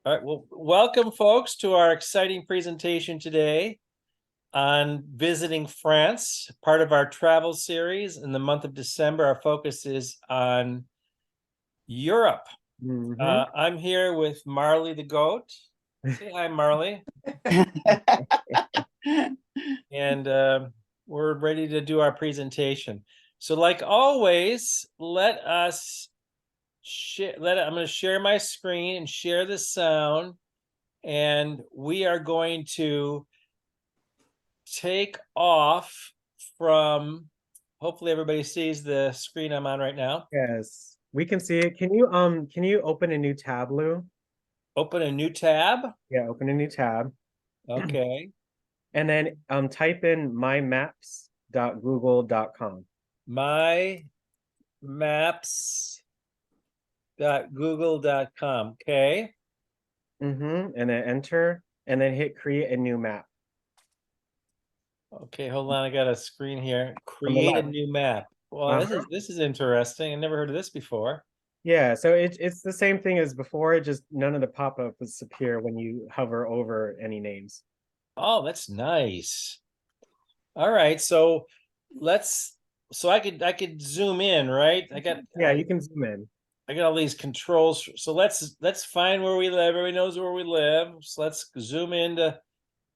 All right. Well, welcome, folks, to our exciting presentation today on visiting France, part of our travel series. In the month of December, our focus is on Europe. I'm here with Marley the goat. Say hi, Marley. And we're ready to do our presentation. So, like always, let us share. I'm going to share my screen and share the sound, and we are going to take off from. Hopefully, everybody sees the screen I'm on right now. Yes, we can see it. Can you open a new tab, Lou? Open a new tab. Yeah, open a new tab. Okay. And then type in mymaps.google.com. mymaps.google.com. Okay. And then enter and then hit create a new map Okay, hold on. I got a screen here. on the Create a left. new map. Well, this Uh-huh. is interesting. I never heard of this before. Yeah, so it's the same thing as before, just none of the pop-ups appear when you hover over any names. Oh, that's nice. All right, so let's. So I could zoom in, right? Yeah, you can zoom in. I got all these controls. So let's find where we live. Everybody knows where we live. So let's zoom into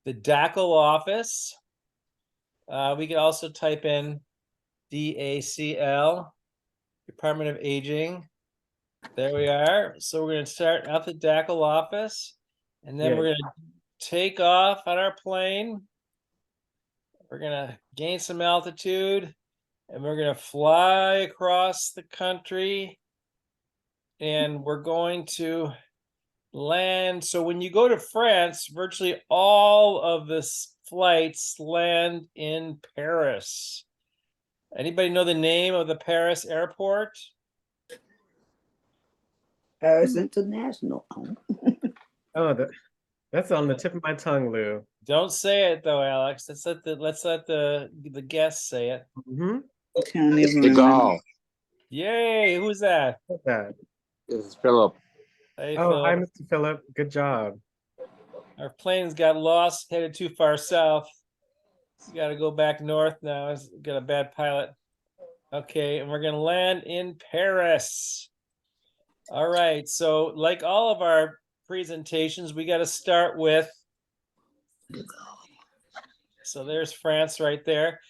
the DACL office. We could also type in DACL, Department of Aging. There we are. So we're going to start at the DACL office, and then Yeah. we're going to take off on our plane. We're going to gain some altitude, and we're going to fly across the country, and we're going to land. So when you go to France, virtually all of the flights land in Paris. Anybody know the name of the Paris airport? Paris International. Oh, that's on the tip of my tongue, Lou. Don't say it though, Alex. Let's let the guests say it. Can't even De remember. Gaulle. Yay! Who's that? What's that? This is Philip. Hey, Oh, hi, Philip. Mr. Philip. Good job. Our planes got lost, headed too far south. We got to go back north now. It's got a bad pilot. Okay, and we're gonna land in Paris. All right. So, like all of our presentations, we got to start with. So there's France right there.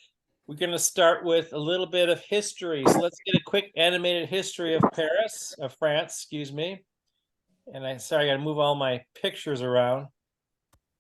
We're going to start with a little bit of history. So let's get a quick animated history of France, excuse me. And I got to move all my pictures around.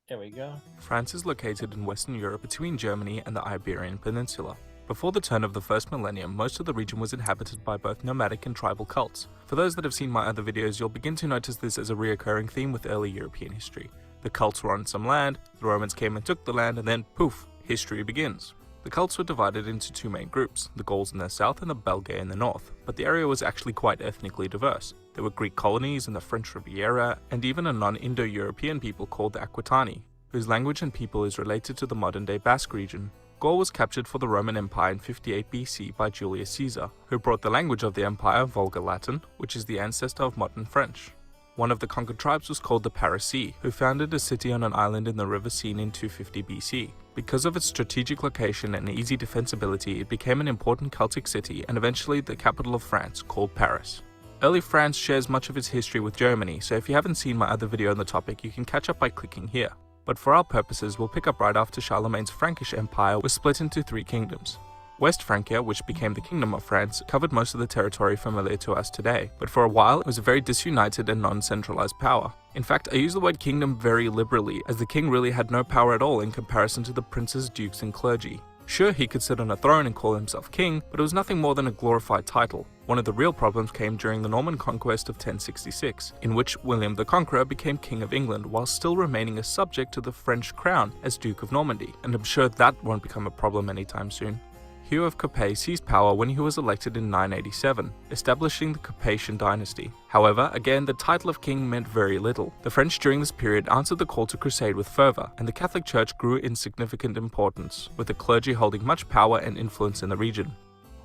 There we go. France is located in Western Europe between Germany and the Iberian Peninsula. Before the turn of the first millennium, most of the region was inhabited by both nomadic and tribal cults. For those that have seen my other videos, you'll begin to notice this as a reoccurring theme with early European history. The cults were on some land, the Romans came and took the land, and then poof, history begins. The cults were divided into two main groups, the Gauls in the south and the Belgae in the north, but the area was actually quite ethnically diverse. There were Greek colonies in the French Riviera, and even a non-Indo-European people called the Aquitani, whose language and people is related to the modern-day Basque region. Gaul was captured for the Roman Empire in 58 BC by Julius Caesar, who brought the language of the empire, Vulgar Latin, which is the ancestor of modern French. One of the conquered tribes was called the Parisii, who founded a city on an island in the River Seine in 250 BC. Because of its strategic location and easy defensibility, it became an important Celtic city and eventually the capital of France, called Paris. Early France shares much of its history with Germany, so if you haven't seen my other video on the topic, you can catch up by clicking here. But for our purposes, we'll pick up right after Charlemagne's Frankish Empire was split into three kingdoms. West Francia, which became the Kingdom of France, covered most of the territory familiar to us today, but for a while it was a very disunited and non-centralized power. In fact, I use the word kingdom very liberally, as the king really had no power at all in comparison to the princes, dukes, and clergy. Sure, he could sit on a throne and call himself king, but it was nothing more than a glorified title. One of the real problems came during the Norman conquest of 1066, in which William the Conqueror became King of England while still remaining a subject to the French crown as Duke of Normandy, and I'm sure that won't become a problem anytime soon. Hugh of Capet seized power when he was elected in 987, establishing the Capetian dynasty. However, again, the title of king meant very little. The French during this period answered the call to crusade with fervor, and the Catholic Church grew in significant importance, with the clergy holding much power and influence in the region.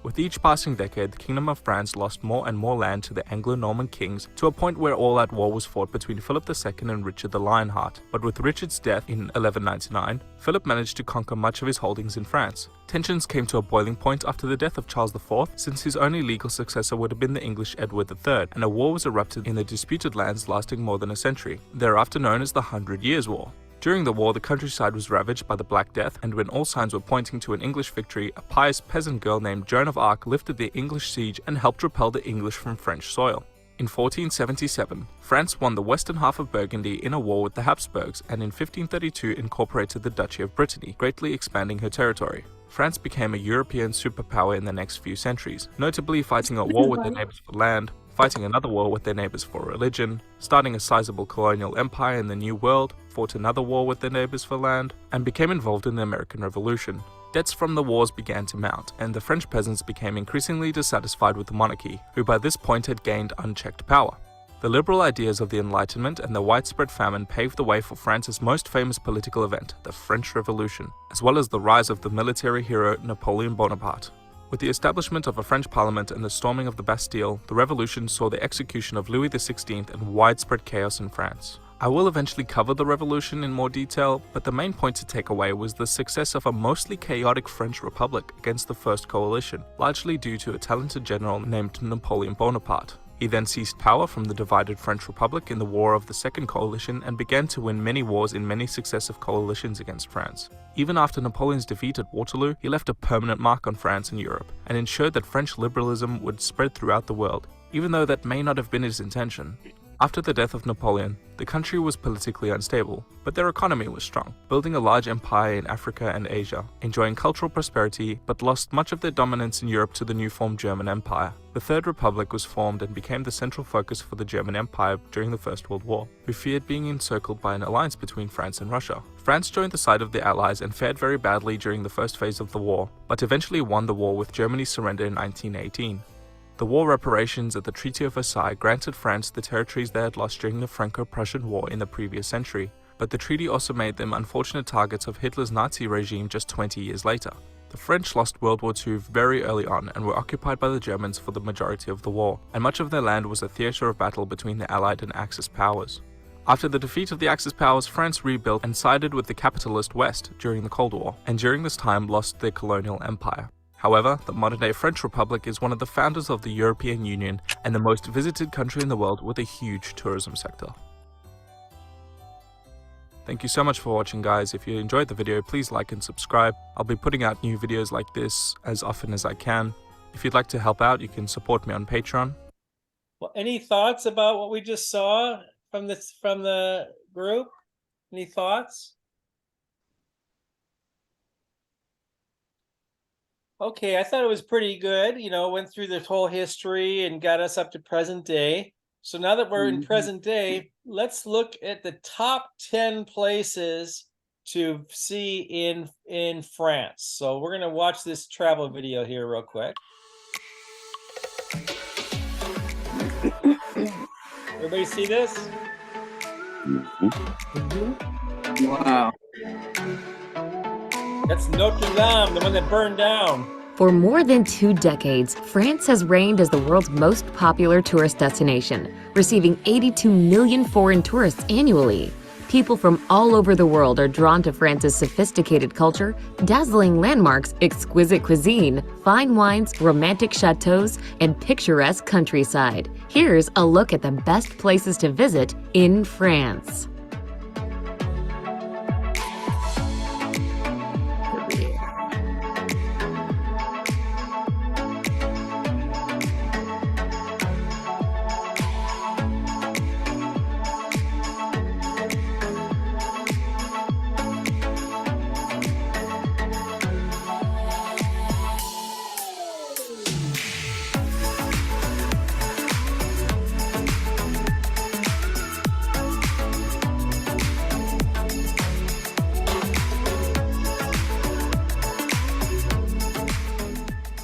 With each passing decade, the Kingdom of France lost more and more land to the Anglo-Norman kings, to a point where all-out war was fought between Philip II and Richard the Lionheart. But with Richard's death in 1199, Philip managed to conquer much of his holdings in France. Tensions came to a boiling point after the death of Charles IV, since his only legal successor would have been the English Edward III, and a war was erupted in the disputed lands lasting more than a century, thereafter known as the 100 Years' War. During the war, the countryside was ravaged by the Black Death, and when all signs were pointing to an English victory, a pious peasant girl named Joan of Arc lifted the English siege and helped repel the English from French soil. In 1477, France won the western half of Burgundy in a war with the Habsburgs, and in 1532 incorporated the Duchy of Brittany, greatly expanding her territory. France became a European superpower in the next few centuries, notably fighting a war with their neighbors for land, fighting another war with their neighbors for religion, starting a sizable colonial empire in the New World, fought another war with their neighbors for land, and became involved in the American Revolution. Debts from the wars began to mount, and the French peasants became increasingly dissatisfied with the monarchy, who by this point had gained unchecked power. The liberal ideas of the Enlightenment and the widespread famine paved the way for France's most famous political event, the French Revolution, as well as the rise of the military hero Napoleon Bonaparte. With the establishment of a French parliament and the storming of the Bastille, the revolution saw the execution of Louis XVI and widespread chaos in France. I will eventually cover the revolution in more detail, but the main point to take away was the success of a mostly chaotic French Republic against the First Coalition, largely due to a talented general named Napoleon Bonaparte. He then seized power from the divided French Republic in the War of the Second Coalition and began to win many wars in many successive coalitions against France. Even after Napoleon's defeat at Waterloo, he left a permanent mark on France and Europe, and ensured that French liberalism would spread throughout the world, even though that may not have been his intention. After the death of Napoleon, the country was politically unstable, but their economy was strong, building a large empire in Africa and Asia, enjoying cultural prosperity, but lost much of their dominance in Europe to the new formed German Empire. The Third Republic was formed and became the central focus for the German Empire during the First World War, who feared being encircled by an alliance between France and Russia. France joined the side of the Allies and fared very badly during the first phase of the war, but eventually won the war with Germany's surrender in 1918. The war reparations at the Treaty of Versailles granted France the territories they had lost during the Franco-Prussian War in the previous century, but the treaty also made them unfortunate targets of Hitler's Nazi regime just 20 years later. The French lost World War II very early on and were occupied by the Germans for the majority of the war, and much of their land was a theatre of battle between the Allied and Axis powers. After the defeat of the Axis powers, France rebuilt and sided with the capitalist West during the Cold War, and during this time lost their colonial empire. However, the modern-day French Republic is one of the founders of the European Union and the most visited country in the world with a huge tourism sector. Thank you so much for watching, guys. If you enjoyed the video, please like and subscribe. I'll be putting out new videos like this as often as I can. If you'd like to help out, you can support me on Patreon. Well, any thoughts about what we just saw from the group? Any thoughts? Okay, I thought it was pretty good. You know, went through the whole history and got us up to present day. So now that we're in present day, let's look at the top 10 places to see in France. So we're going to watch this travel video here real quick. Everybody see this? Wow. That's Notre Dame, the one that burned down. For more than 2 decades, France has reigned as the world's most popular tourist destination, receiving 82 million foreign tourists annually. People from all over the world are drawn to France's sophisticated culture, dazzling landmarks, exquisite cuisine, fine wines, romantic chateaus, and picturesque countryside. Here's a look at the best places to visit in France.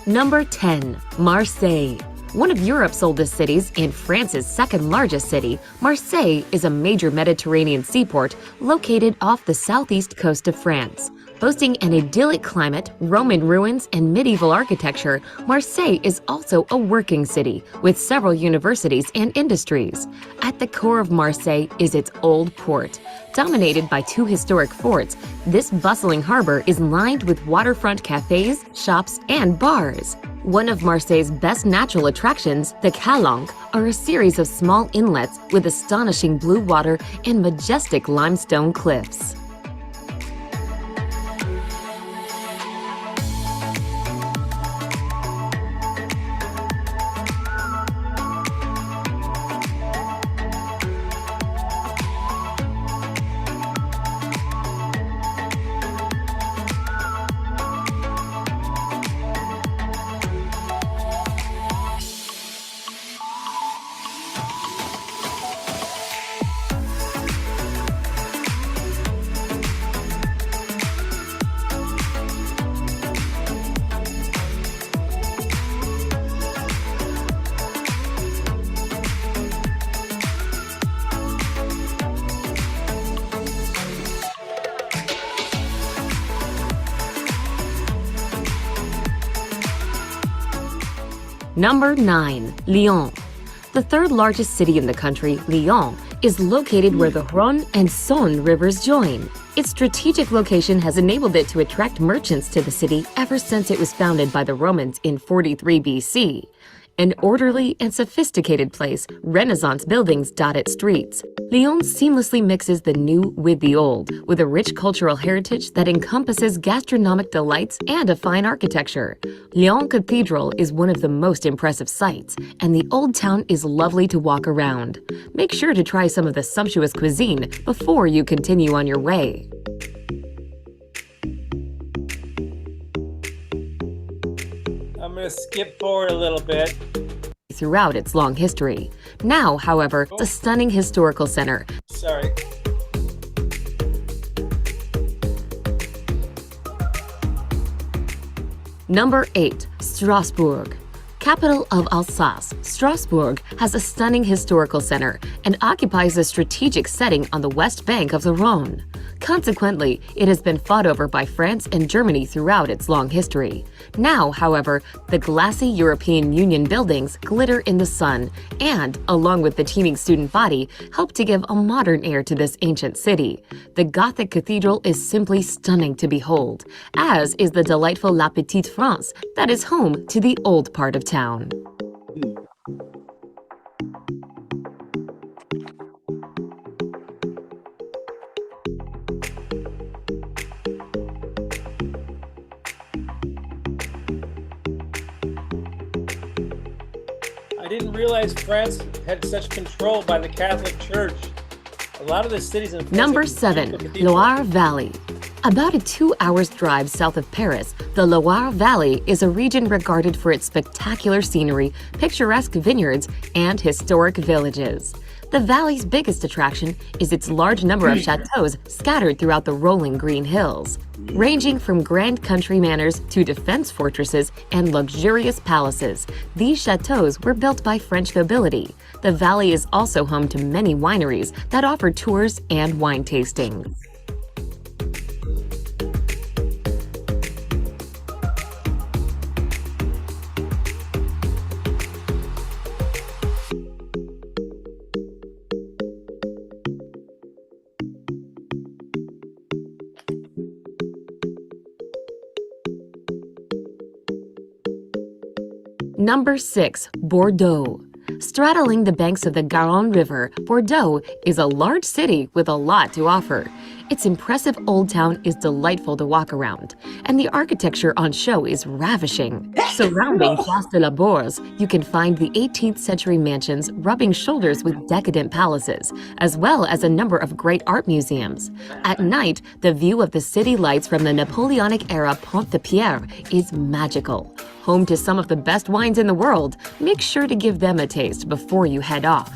Number 10. Marseille. One of Europe's oldest cities and France's second largest city, Marseille is a major Mediterranean seaport located off the southeast coast of France. Boasting an idyllic climate, Roman ruins, and medieval architecture, Marseille is also a working city with several universities and industries. At the core of Marseille is its old port. Dominated by two historic forts, this bustling harbor is lined with waterfront cafes, shops, and bars. One of Marseille's best natural attractions, the Calanque, are a series of small inlets with astonishing blue water and majestic limestone cliffs. Number 9. Lyon. The third largest city in the country, Lyon, is located where the Rhône and Saône rivers join. Its strategic location has enabled it to attract merchants to the city ever since it was founded by the Romans in 43 BC. An orderly and sophisticated place, Renaissance buildings dot its streets. Lyon seamlessly mixes the new with the old, with a rich cultural heritage that encompasses gastronomic delights and a fine architecture. Lyon Cathedral is one of the most impressive sights, and the old town is lovely to walk around. Make sure to try some of the sumptuous cuisine before you continue on your way. I'm gonna skip forward a little bit. Throughout its long history. Now, however, it's a stunning historical center. Sorry. Number 8. Strasbourg. Capital of Alsace, Strasbourg has a stunning historical center and occupies a strategic setting on the west bank of the Rhône. Consequently, it has been fought over by France and Germany throughout its long history. Now, however, the glassy European Union buildings glitter in the sun and, along with the teeming student body, help to give a modern air to this ancient city. The Gothic cathedral is simply stunning to behold, as is the delightful La Petite France that is home to the old part of town. I didn't realize France had such control by the Catholic Church. A lot of the cities in France Number have 7. cathedrals. Loire Valley. About a 2-hour drive south of Paris, the Loire Valley is a region regarded for its spectacular scenery, picturesque vineyards, and historic villages. The valley's biggest attraction is its large number of chateaux scattered throughout the rolling green hills. Ranging from grand country manors to defense fortresses and luxurious palaces, these chateaux were built by French nobility. The valley is also home to many wineries that offer tours and wine tastings. Number 6. Bordeaux. Straddling the banks of the Garonne River, Bordeaux is a large city with a lot to offer. Its impressive old town is delightful to walk around, and the architecture on show is ravishing. Surrounding Place de la Bourse, you can find the 18th century mansions rubbing shoulders with decadent palaces, as well as a number of great art museums. At night, the view of the city lights from the Napoleonic-era Pont de Pierre is magical. Home to some of the best wines in the world, make sure to give them a taste before you head off.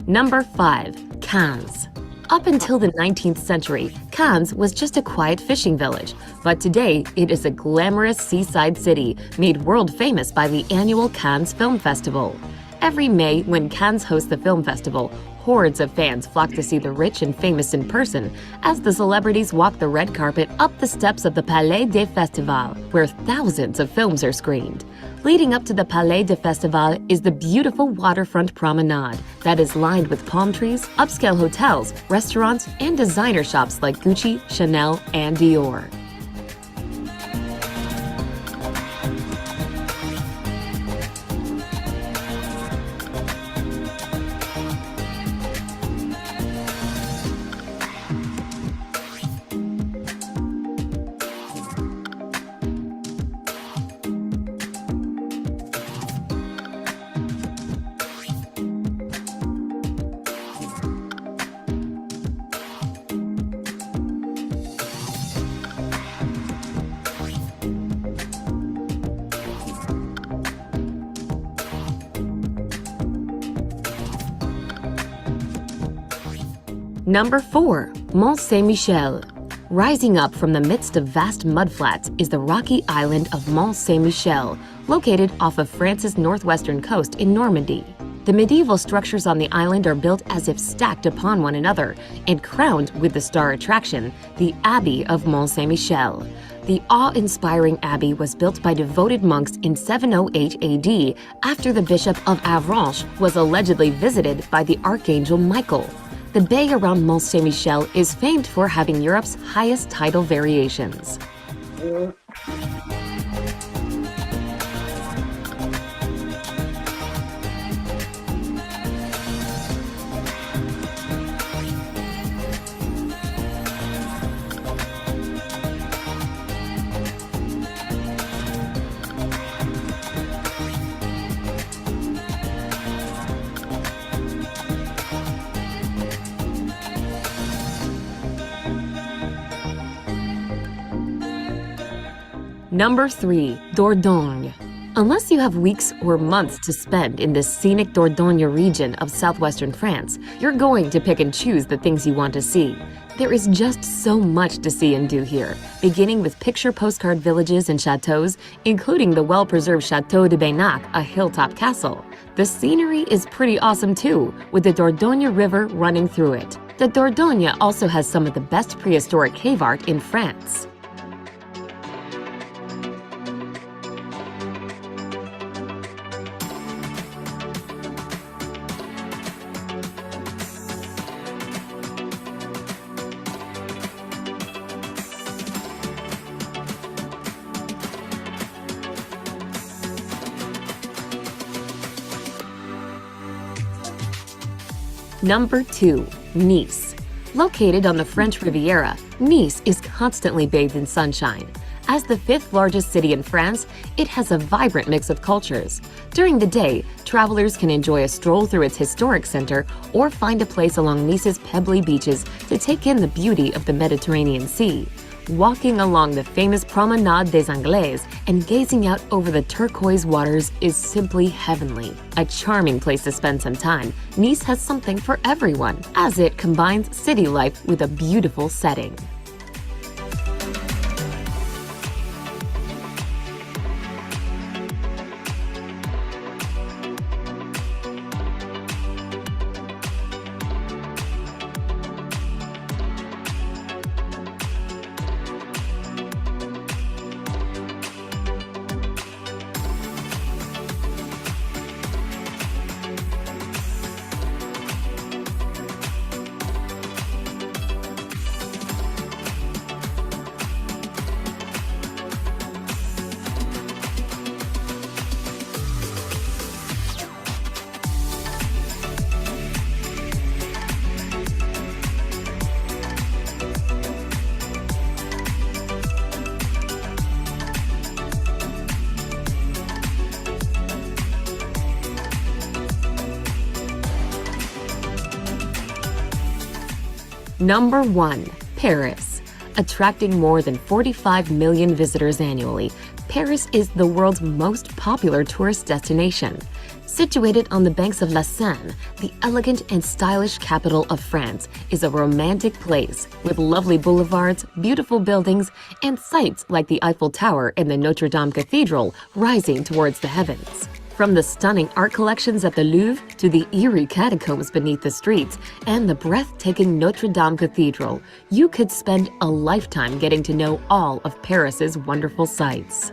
Number 5. Cannes. Up until the 19th century, Cannes was just a quiet fishing village, but today it is a glamorous seaside city made world famous by the annual Cannes Film Festival. Every May, when Cannes hosts the film festival, hordes of fans flock to see the rich and famous in person as the celebrities walk the red carpet up the steps of the Palais des Festivals, where thousands of films are screened. Leading up to the Palais des Festivals is the beautiful waterfront promenade that is lined with palm trees, upscale hotels, restaurants, and designer shops like Gucci, Chanel, and Dior. Number 4. Mont Saint-Michel. Rising up from the midst of vast mudflats is the rocky island of Mont Saint-Michel, located off of France's northwestern coast in Normandy. The medieval structures on the island are built as if stacked upon one another and crowned with the star attraction, the Abbey of Mont Saint-Michel. The awe-inspiring abbey was built by devoted monks in 708 AD after the Bishop of Avranches was allegedly visited by the Archangel Michael. The bay around Mont Saint-Michel is famed for having Europe's highest tidal variations. Number 3. Dordogne. Unless you have weeks or months to spend in the scenic Dordogne region of southwestern France, you're going to pick and choose the things you want to see. There is just so much to see and do here, beginning with picture postcard villages and chateaux, including the well-preserved Chateau de Baynac, a hilltop castle. The scenery is pretty awesome too, with the Dordogne River running through it. The Dordogne also has some of the best prehistoric cave art in France. Number 2. Nice. Located on the French Riviera, Nice is constantly bathed in sunshine. As the 5th largest city in France, it has a vibrant mix of cultures. During the day, travelers can enjoy a stroll through its historic center or find a place along Nice's pebbly beaches to take in the beauty of the Mediterranean Sea. Walking along the famous Promenade des Anglais and gazing out over the turquoise waters is simply heavenly. A charming place to spend some time, Nice has something for everyone, as it combines city life with a beautiful setting. Number 1. Paris. Attracting more than 45 million visitors annually, Paris is the world's most popular tourist destination. Situated on the banks of La Seine, the elegant and stylish capital of France is a romantic place with lovely boulevards, beautiful buildings, and sights like the Eiffel Tower and the Notre Dame Cathedral rising towards the heavens. From the stunning art collections at the Louvre to the eerie catacombs beneath the streets and the breathtaking Notre Dame Cathedral, you could spend a lifetime getting to know all of Paris's wonderful sights.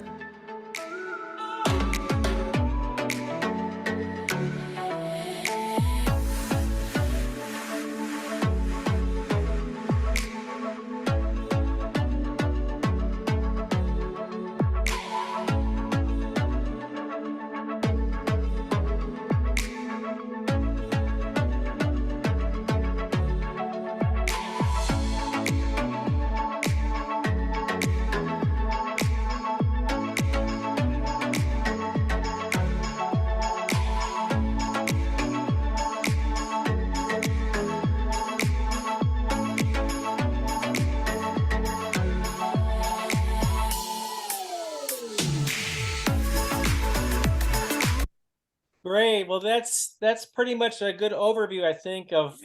Great. Well, that's pretty much a good overview, I think, of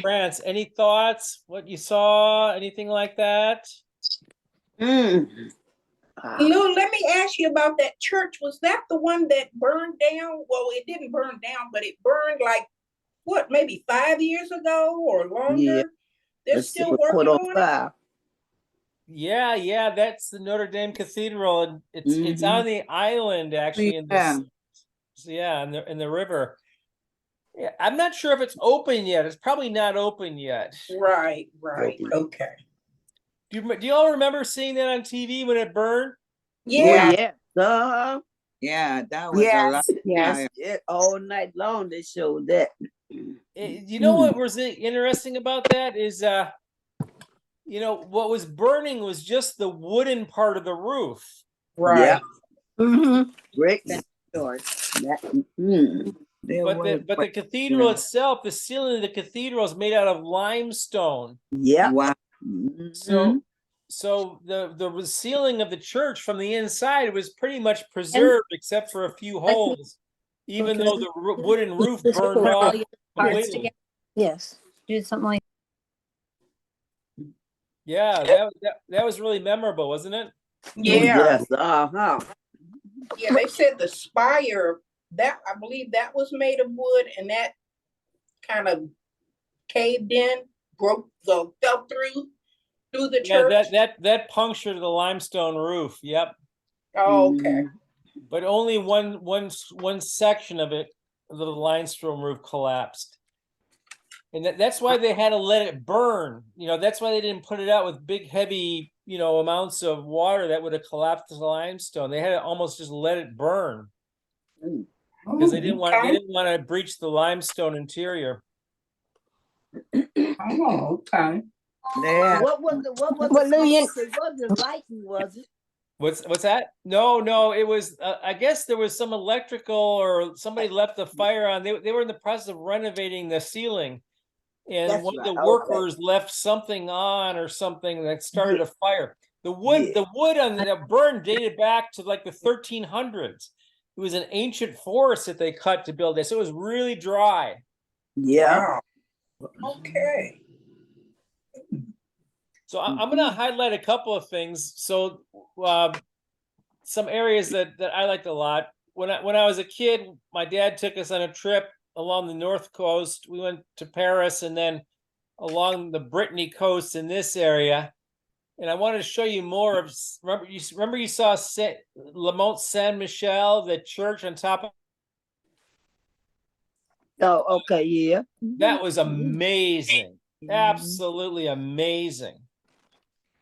France. Any thoughts? What you saw? Anything like that? Mm. Lou, let me ask you about that church. Was that the one that burned down? Well, it didn't burn down, but it burned like what, maybe 5 years ago or longer? Yeah. They're It's still put working on on it? fire. Yeah, that's the Notre Dame Cathedral, and it's Mhm. on the island actually in Yeah. this. Yeah, in the river. Yeah, I'm not sure if it's open yet. It's probably not open yet. Right, Open. okay. Do you all remember seeing that on TV when it burned? Yeah, Yeah. Yeah, that was a lot. Yes. Yeah, all night long they showed that. You know what was interesting about that is, what was burning was just the wooden part of the roof. right. Mm-hmm. Great. George. But the cathedral itself, the ceiling of the cathedral is made out of limestone. Yeah. Wow. So the ceiling of the church from the inside was pretty much preserved except for a few holes, even though the wooden roof burned off completely. Yes. Do something like Yeah, that was really memorable, wasn't it? Yeah, Yes. Uh-huh. yeah, they said the spire, that, I believe that was made of wood and that kind of caved in, fell through the Yeah, church. that punctured the limestone roof. Yep, Oh, okay. but only one section of it, the limestone roof, collapsed, and that's why they had to let it burn. That's why they didn't put it out with big, heavy, amounts of water that would have collapsed the limestone. They had to almost just let it burn because they didn't want to breach the limestone interior. Oh, okay. Yeah. what was the lightning was it? What's that? No, it was. I guess there was some electrical, or somebody left the fire on. They were in the process of renovating the ceiling, and That's one of the right, workers left something on or something that started a fire. The wood on that burned dated back to like the 1300s. It was an ancient forest that they cut to build this. So it was really dry. Yeah. Wow. Okay. So I'm going to highlight a couple of things. So some areas that I liked a lot. When I was a kid, my dad took us on a trip along the North Coast. We went to Paris and then along the Brittany coast in this area. And I wanted to show you more of. Remember you saw Le Mont Saint Michel, the church on top of. Oh, okay, yeah. That was amazing. Absolutely amazing.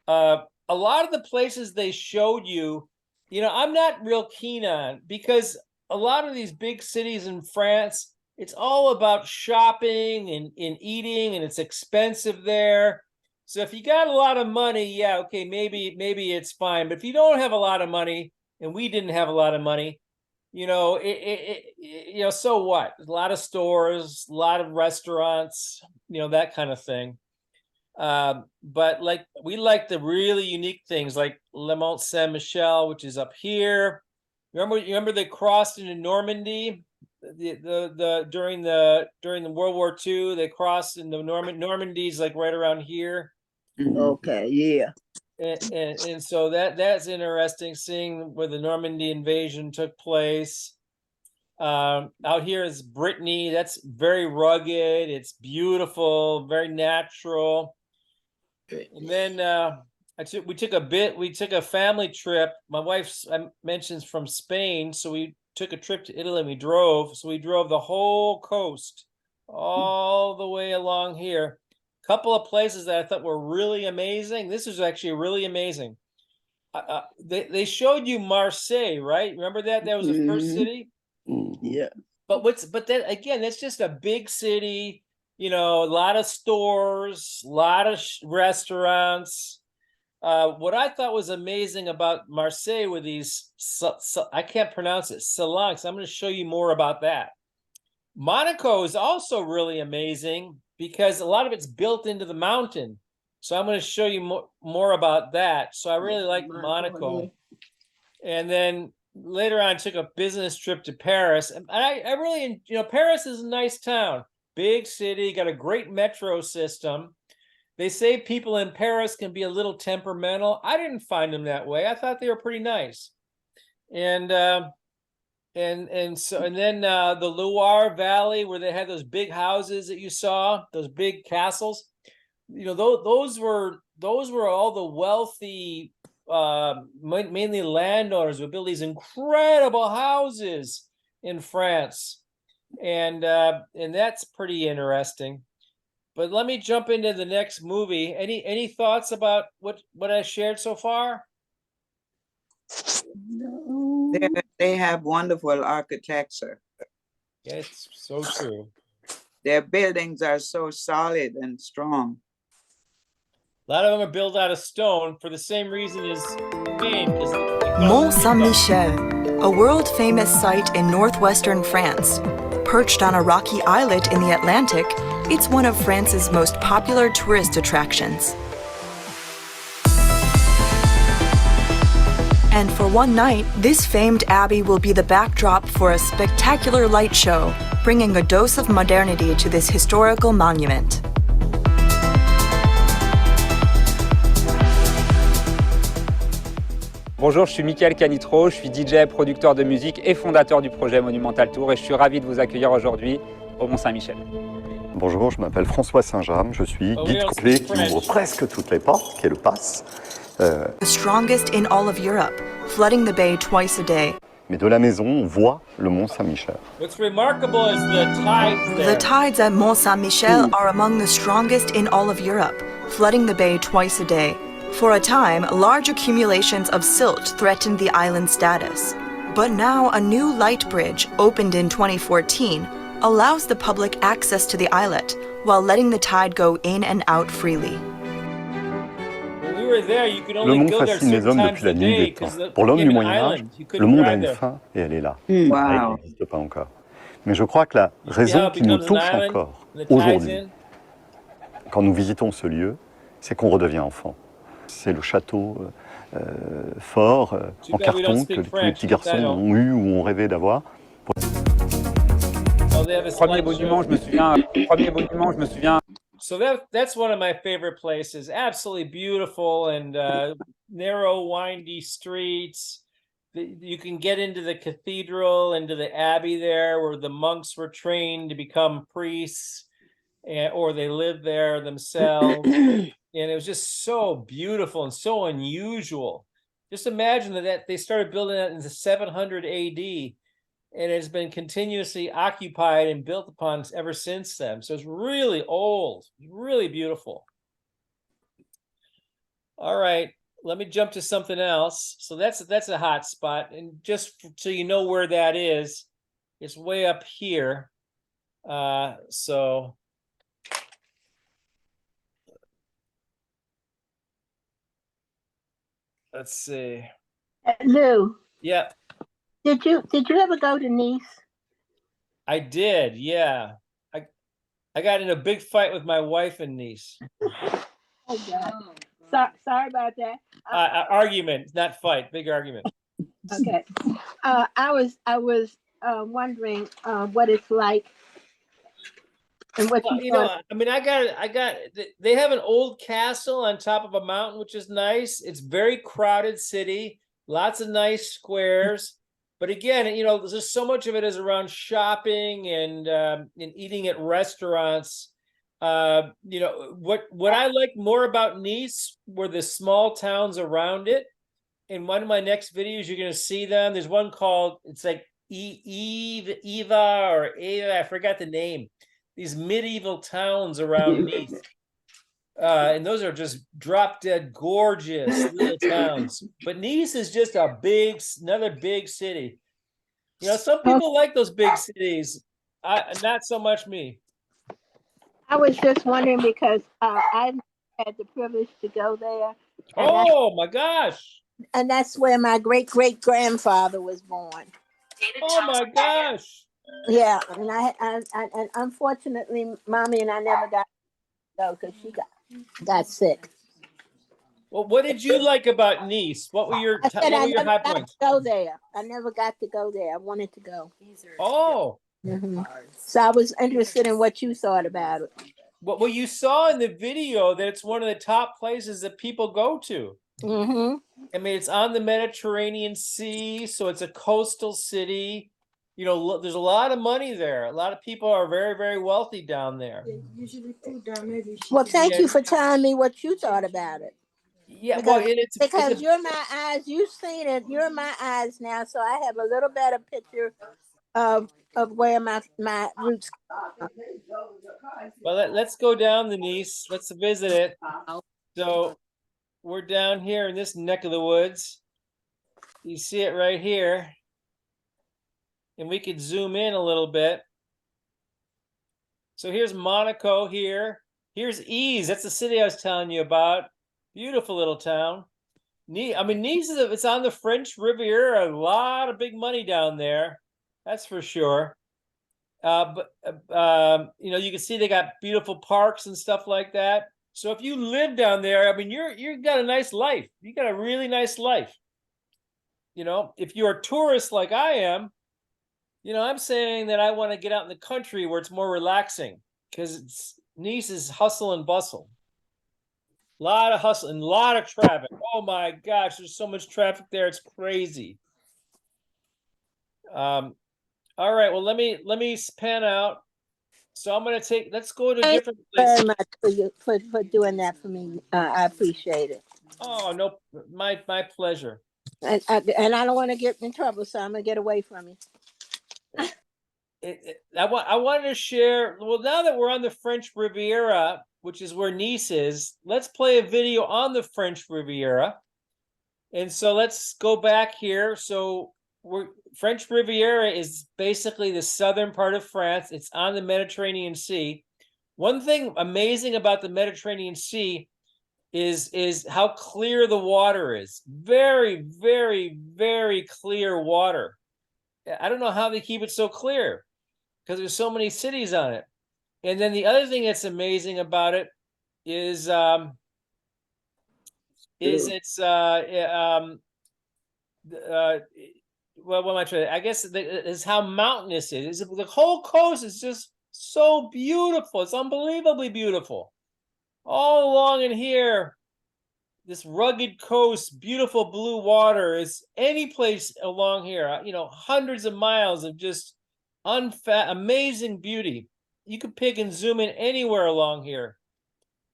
A lot of the places they showed you, I'm not real keen on, because a lot of these big cities in France, it's all about shopping and eating, and it's expensive there. So if you got a lot of money, yeah, okay, maybe it's fine. But if you don't have a lot of money, and we didn't have a lot of money, so what? A lot of stores, a lot of restaurants, that kind of thing. But we like the really unique things like Le Mont Saint Michel, which is up here. Remember they crossed into Normandy? during the World War II, they crossed in the Normandy's like right around here. Okay, yeah. And so that's interesting, seeing where the Normandy invasion took place. Out here is Brittany. That's very rugged. It's beautiful, very natural. And then we took a family trip. My wife mentions from Spain, so we took a trip to Italy and we drove. So we drove the whole coast all the way along here. Couple of places that I thought were really amazing. This is actually really amazing. They showed you Marseille, right? Remember that? That was the first city. Yeah. But then again, that's just a big city. You know, a lot of stores, a lot of restaurants. What I thought was amazing about Marseille were these, I can't pronounce it, salons. I'm going to show you more about that. Monaco is also really amazing because a lot of it's built into the mountain. So I'm going to show you more about that. So I really like Monaco. And then later on, I took a business trip to Paris. And I really, Paris is a nice town, big city, got a great metro system. They say people in Paris can be a little temperamental. I didn't find them that way. I thought they were pretty nice. And then the Loire Valley, where they had those big houses that you saw, those big castles. Those were all the wealthy, mainly landowners would build these incredible houses in France, and that's pretty interesting. But let me jump into the next movie. Any thoughts about what I shared so far? They have wonderful architecture. Yeah, it's so true. Their buildings are so solid and strong. A lot of them are built out of stone for the same reason as Spain. Mont Saint-Michel, a world-famous site in northwestern France. Perched on a rocky islet in the Atlantic, it's one of France's most popular tourist attractions. And for one night, this famed abbey will be the backdrop for a spectacular light show, bringing a dose of modernity to this historical monument. Bonjour, je suis Mickaël Canitro, je suis DJ, producteur de musique et fondateur du projet Monumental Tour et je suis ravi de vous accueillir aujourd'hui au Mont-Saint-Michel. Bonjour, je m'appelle François Saint-James, je suis guide complet qui ouvre presque toutes les portes, qui est le pass. The strongest in all of Europe, flooding the bay twice a day. Mais de la maison, on voit le Mont Saint-Michel. What's remarkable is the tides there. The tides at Mont Saint-Michel are among the strongest in all of Europe, flooding the bay twice a day. For a time, large accumulations of silt threatened the island's status. But now a new light bridge, opened in 2014, allows the public access to the islet, while letting the tide go in and out freely. Le monde fascine les hommes depuis la nuit des temps. Pour l'homme du Moyen-Âge, le monde a une fin et elle est là. Elle n'existe pas encore. Mais je crois que la raison qui nous touche encore aujourd'hui, quand nous visitons ce lieu, c'est qu'on redevient enfant. C'est le château fort en carton que tous les petits garçons ont eu ou ont rêvé d'avoir. Premier monument, je me souviens. So that's one of my favorite places. Absolutely beautiful and narrow, windy streets. You can get into the cathedral, into the abbey there, where the monks were trained to become priests, or they lived there themselves. And it was just so beautiful and so unusual. Just imagine that they started building that in the 700 AD. And it's been continuously occupied and built upon ever since then. So it's really old, really beautiful. All right, let me jump to something else. So that's a hot spot. And just so you know where that is, it's way up here. So let's see. Lou. Yeah. Did you ever go to Nice? I did, yeah. I got in a big fight with my wife in Nice. Oh God. Sorry about that. Argument, not fight, big argument. Okay. I was wondering what it's like and what Well, you you know, thought. I mean, they have an old castle on top of a mountain, which is nice. It's very crowded city, lots of nice squares. But again, you know, there's just so much of it is around shopping and eating at restaurants. You know, what I like more about Nice were the small towns around it. In one of my next videos, you're going to see them. There's one called, it's like Eva or Ava, I forgot the name. These medieval towns around Nice. And those are just drop dead gorgeous little towns. But Nice is just another big city. You know, some people like those big cities. Not so much me. I was just wondering because I had the privilege to go there. Oh my gosh. And that's where my great-great-grandfather was born. Oh my gosh. Yeah, and and unfortunately, Mommy and I never got to go because she got sick. Well, what did you like about Nice? What were your high points? Go there. I never got to go there. I wanted to go. Oh. Mm-hmm. So I was interested in what you thought about it. Well, you saw in the video that it's one of the top places that people go to. Mm-hmm. I mean, it's on the Mediterranean Sea, so it's a coastal city. You know, there's a lot of money there. A lot of people are very, very wealthy down there. Well, thank you for telling me what you thought about it. Yeah, because you're my eyes. You've seen it. You're my eyes now, so I have a little better picture of where my roots are. Well, let's go down the Nice. Let's visit it. So we're down here in this neck of the woods. You see it right here. And we could zoom in a little bit. So here's Monaco here. Here's Ise. That's the city I was telling you about. Beautiful little town. I mean, Nice it's on the French Riviera. A lot of big money down there. That's for sure. But you know, you can see they got beautiful parks and stuff like that. So if you live down there, I mean, you've got a nice life. You got a really nice life. You know, if you're a tourist like I am, you know, I'm saying that I want to get out in the country where it's more relaxing because Nice is hustle and bustle. A lot of hustle and a lot of traffic. Oh my gosh, there's so much traffic there. It's crazy. All right, well, let me pan out. So I'm gonna let's go to a different place. Thank you very much for doing that for me. I appreciate it. Oh no, my pleasure. And I don't want to get in trouble, so I'm gonna get away from you. I wanted to share. Well, now that we're on the French Riviera, which is where Nice is, let's play a video on the French Riviera. And so let's go back here. So French Riviera is basically the southern part of France. It's on the Mediterranean Sea. One thing amazing about the Mediterranean Sea is how clear the water is. Very, very, very clear water. I don't know how they keep it so clear because there's so many cities on it. And then the other thing that's amazing about it is it's well, what am I trying to, I guess is how mountainous it is. The whole coast is just so beautiful. It's unbelievably beautiful. All along in here, this rugged coast, beautiful blue water is any place along here, you know, hundreds of miles of just amazing beauty. You could pick and zoom in anywhere along here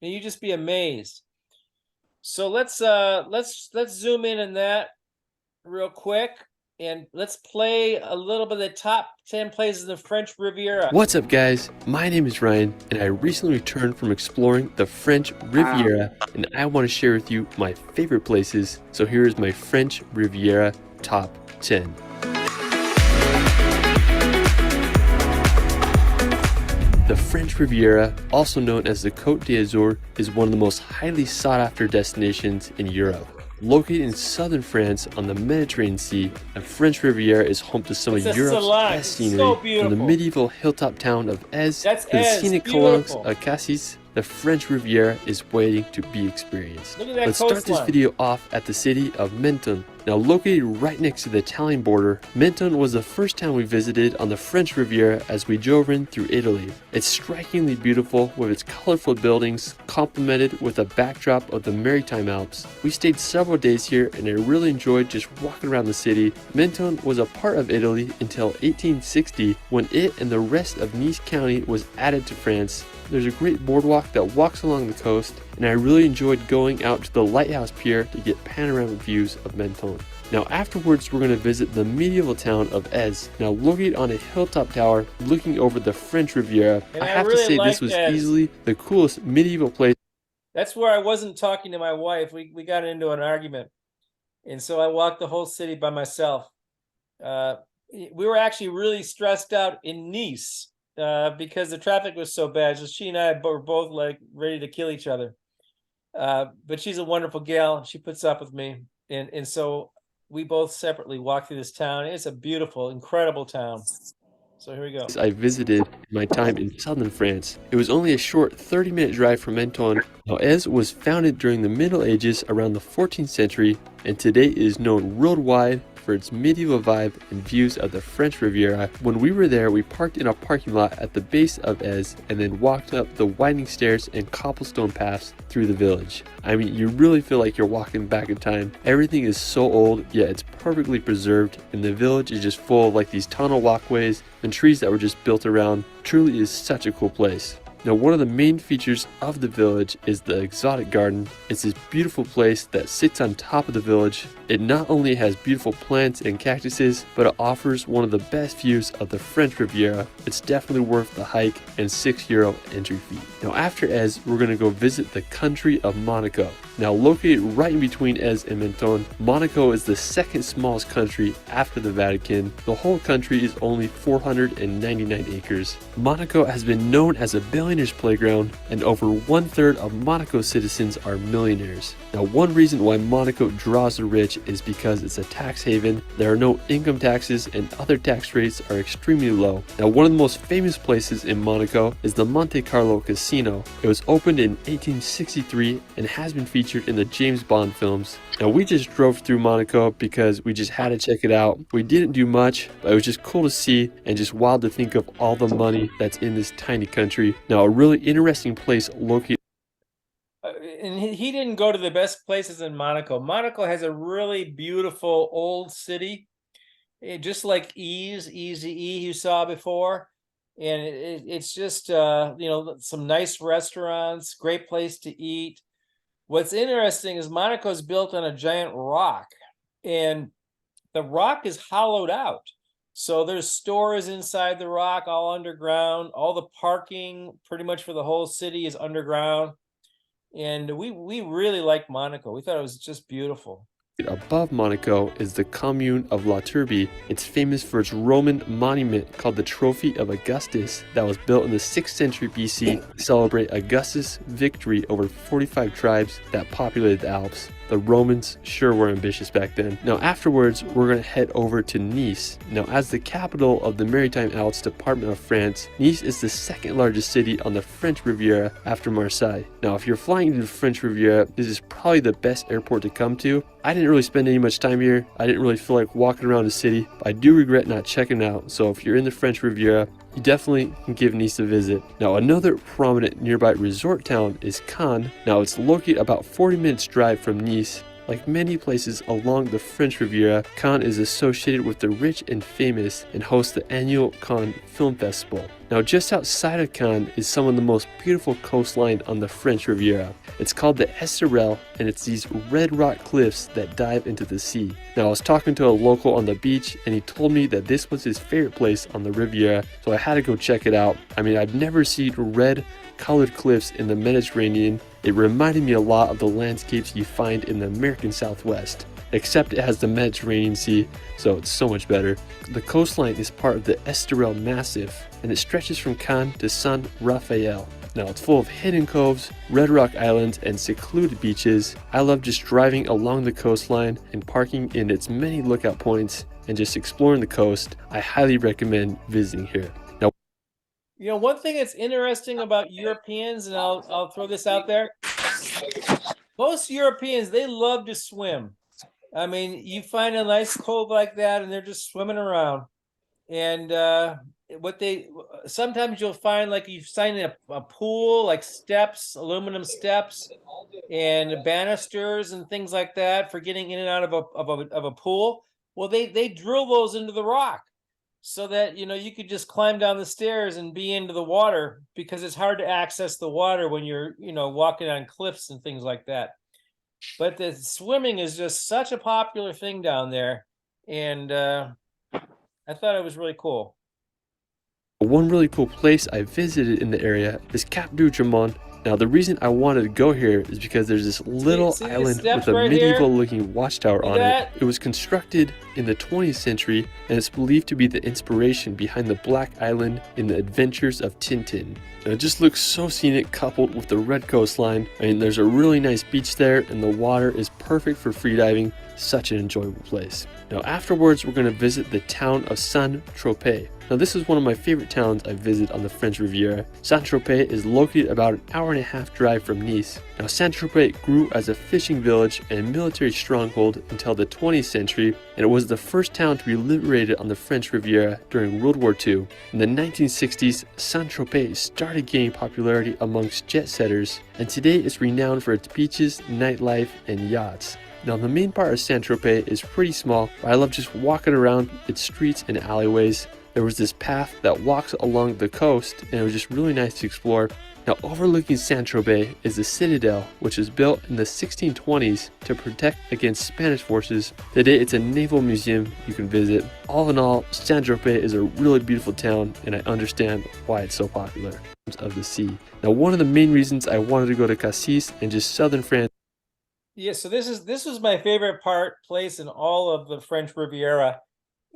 and you just be amazed. So let's zoom in on that real quick. And let's play a little bit of the top 10 places in the French Riviera. What's up, guys? My name is Ryan, and I recently returned from exploring the French Riviera, and I want to share with you my favorite places. So here is my French Riviera top 10. The French Riviera, also known as the Côte d'Azur, is one of the most highly sought-after destinations in Europe. Located in southern France on the Mediterranean Sea, the French Riviera is home to some of Europe's best scenery. From the medieval hilltop town of Aix to the scenic calanques of Cassis, the French Riviera is waiting to be experienced. Let's start this video off at the city of Menton. Now located right next to the Italian border, Menton was the first town we visited on the French Riviera as we drove in through Italy. It's strikingly beautiful with its colorful buildings complemented with a backdrop of the Maritime Alps. We stayed several days here and I really enjoyed just walking around the city. Menton was a part of Italy until 1860 when it and the rest of Nice County was added to France. There's a great boardwalk that walks along the coast, and I really enjoyed going out to the Lighthouse Pier to get panoramic views of Menton. Now afterwards, we're going to visit the medieval town of Èze, now located on a hilltop tower looking over the French Riviera. And I have to say this was easily the coolest medieval place. That's where I wasn't talking to my wife. We got into an argument, and so I walked the whole city by myself. We were actually really stressed out in Nice. Because the traffic was so bad. So she and I were both like ready to kill each other. But she's a wonderful gal. She puts up with me. And so we both separately walked through this town. It's a beautiful, incredible town. So here we go. I visited my time in southern France. It was only a short 30-minute drive from Menton. Now, Èze was founded during the Middle Ages around the 14th century, and today is known worldwide for its medieval vibe and views of the French Riviera. When we were there, we parked in a parking lot at the base of Èze and then walked up the winding stairs and cobblestone paths through the village. I mean, you really feel like you're walking back in time. Everything is so old, yet it's perfectly preserved, and the village is just full of like these tunnel walkways and trees that were just built around. Truly is such a cool place. Now, one of the main features of the village is the Exotic Garden. It's this beautiful place that sits on top of the village. It not only has beautiful plants and cactuses, but it offers one of the best views of the French Riviera. It's definitely worth the hike and €6 entry fee. Now, after Èze, we're going to go visit the country of Monaco. Now, located right in between Èze and Menton, Monaco is the second smallest country after the Vatican. The whole country is only 499 acres. Monaco has been known as a billionaire's playground, and over 1/3 of Monaco citizens are millionaires. Now, one reason why Monaco draws the rich is because it's a tax haven. There are no income taxes and other tax rates are extremely low. Now, one of the most famous places in Monaco is the Monte Carlo Casino. It was opened in 1863 and has been featured in the James Bond films. Now, we just drove through Monaco because we just had to check it out. We didn't do much, but it was just cool to see and just wild to think of all the money that's in this tiny country. Now, a really interesting place located. And he didn't go to the best places in Monaco. Monaco has a really beautiful old city, just like Easy you saw before. And it's just, some nice restaurants, great place to eat. What's interesting is Monaco is built on a giant rock, and the rock is hollowed out. So there's stores inside the rock, all underground. All the parking pretty much for the whole city is underground. And we really liked Monaco. We thought it was just beautiful. Above Monaco is the commune of La Turbie. It's famous for its Roman monument called the Trophy of Augustus that was built in the 6th century BC to celebrate Augustus' victory over 45 tribes that populated the Alps. The Romans sure were ambitious back then. Now afterwards, we're going to head over to Nice. Now, as the capital of the Maritime Alps department of France, Nice is the second largest city on the French Riviera after Marseille. Now, if you're flying to the French Riviera, this is probably the best airport to come to. I didn't really spend any much time here. I didn't really feel like walking around the city, but I do regret not checking it out. So if you're in the French Riviera, you definitely can give Nice a visit. Now, another prominent nearby resort town is Cannes. Now, it's located about 40 minutes drive from Nice. Like many places along the French Riviera, Cannes is associated with the rich and famous and hosts the annual Cannes Film Festival. Now, just outside of Cannes is some of the most beautiful coastline on the French Riviera. It's called the Esterel, and it's these red rock cliffs that dive into the sea. Now, I was talking to a local on the beach, and he told me that this was his favorite place on the Riviera, so I had to go check it out. I mean, I've never seen red colored cliffs in the Mediterranean. It reminded me a lot of the landscapes you find in the American Southwest, except it has the Mediterranean Sea, so it's so much better. The coastline is part of the Esterel Massif, and it stretches from Cannes to San Rafael. Now, it's full of hidden coves, red rock islands, and secluded beaches. I love just driving along the coastline and parking in its many lookout points and just exploring the coast. I highly recommend visiting here. Now, one thing that's interesting about Europeans, and I'll throw this out there. Most Europeans, they love to swim. I mean, you find a nice cove like that and they're just swimming around. And sometimes you'll find like you've signed a pool, like steps, aluminum steps, and banisters and things like that for getting in and out of a pool. Well, they drill those into the rock so that you could just climb down the stairs and be into the water, because it's hard to access the water when you're walking on cliffs and things like that. But the swimming is just such a popular thing down there, and I thought it was really cool. One really cool place I visited in the area is Cap du Jamon. Now, the reason I wanted to go here is because there's this little island with a medieval looking watchtower on it. It was constructed in the 20th century, and it's believed to be the inspiration behind the Black Island in the Adventures of Tintin. Now, it just looks so scenic, coupled with the red coastline. I mean, there's a really nice beach there, and the water is perfect for freediving. Such an enjoyable place. Now, afterwards, we're going to visit the town of Saint-Tropez. Now, this is one of my favorite towns I visited on the French Riviera. Saint-Tropez is located about an hour-and-a-half drive from Nice. Now, Saint-Tropez grew as a fishing village and military stronghold until the 20th century, and it was the first town to be liberated on the French Riviera during World War II. In the 1960s, Saint-Tropez started gaining popularity amongst jet setters, and today it's renowned for its beaches, nightlife, and yachts. Now, the main part of Saint-Tropez is pretty small, but I love just walking around its streets and alleyways. There was this path that walks along the coast, and it was just really nice to explore. Now, overlooking Saint-Tropez is the Citadel, which was built in the 1620s to protect against Spanish forces. Today, it's a naval museum you can visit. All in all, Saint-Tropez is a really beautiful town, and I understand why it's so popular. Of the sea. Now, one of the main reasons I wanted to go to Cassis and just southern France. Yeah, so this was my favorite place in all of the French Riviera,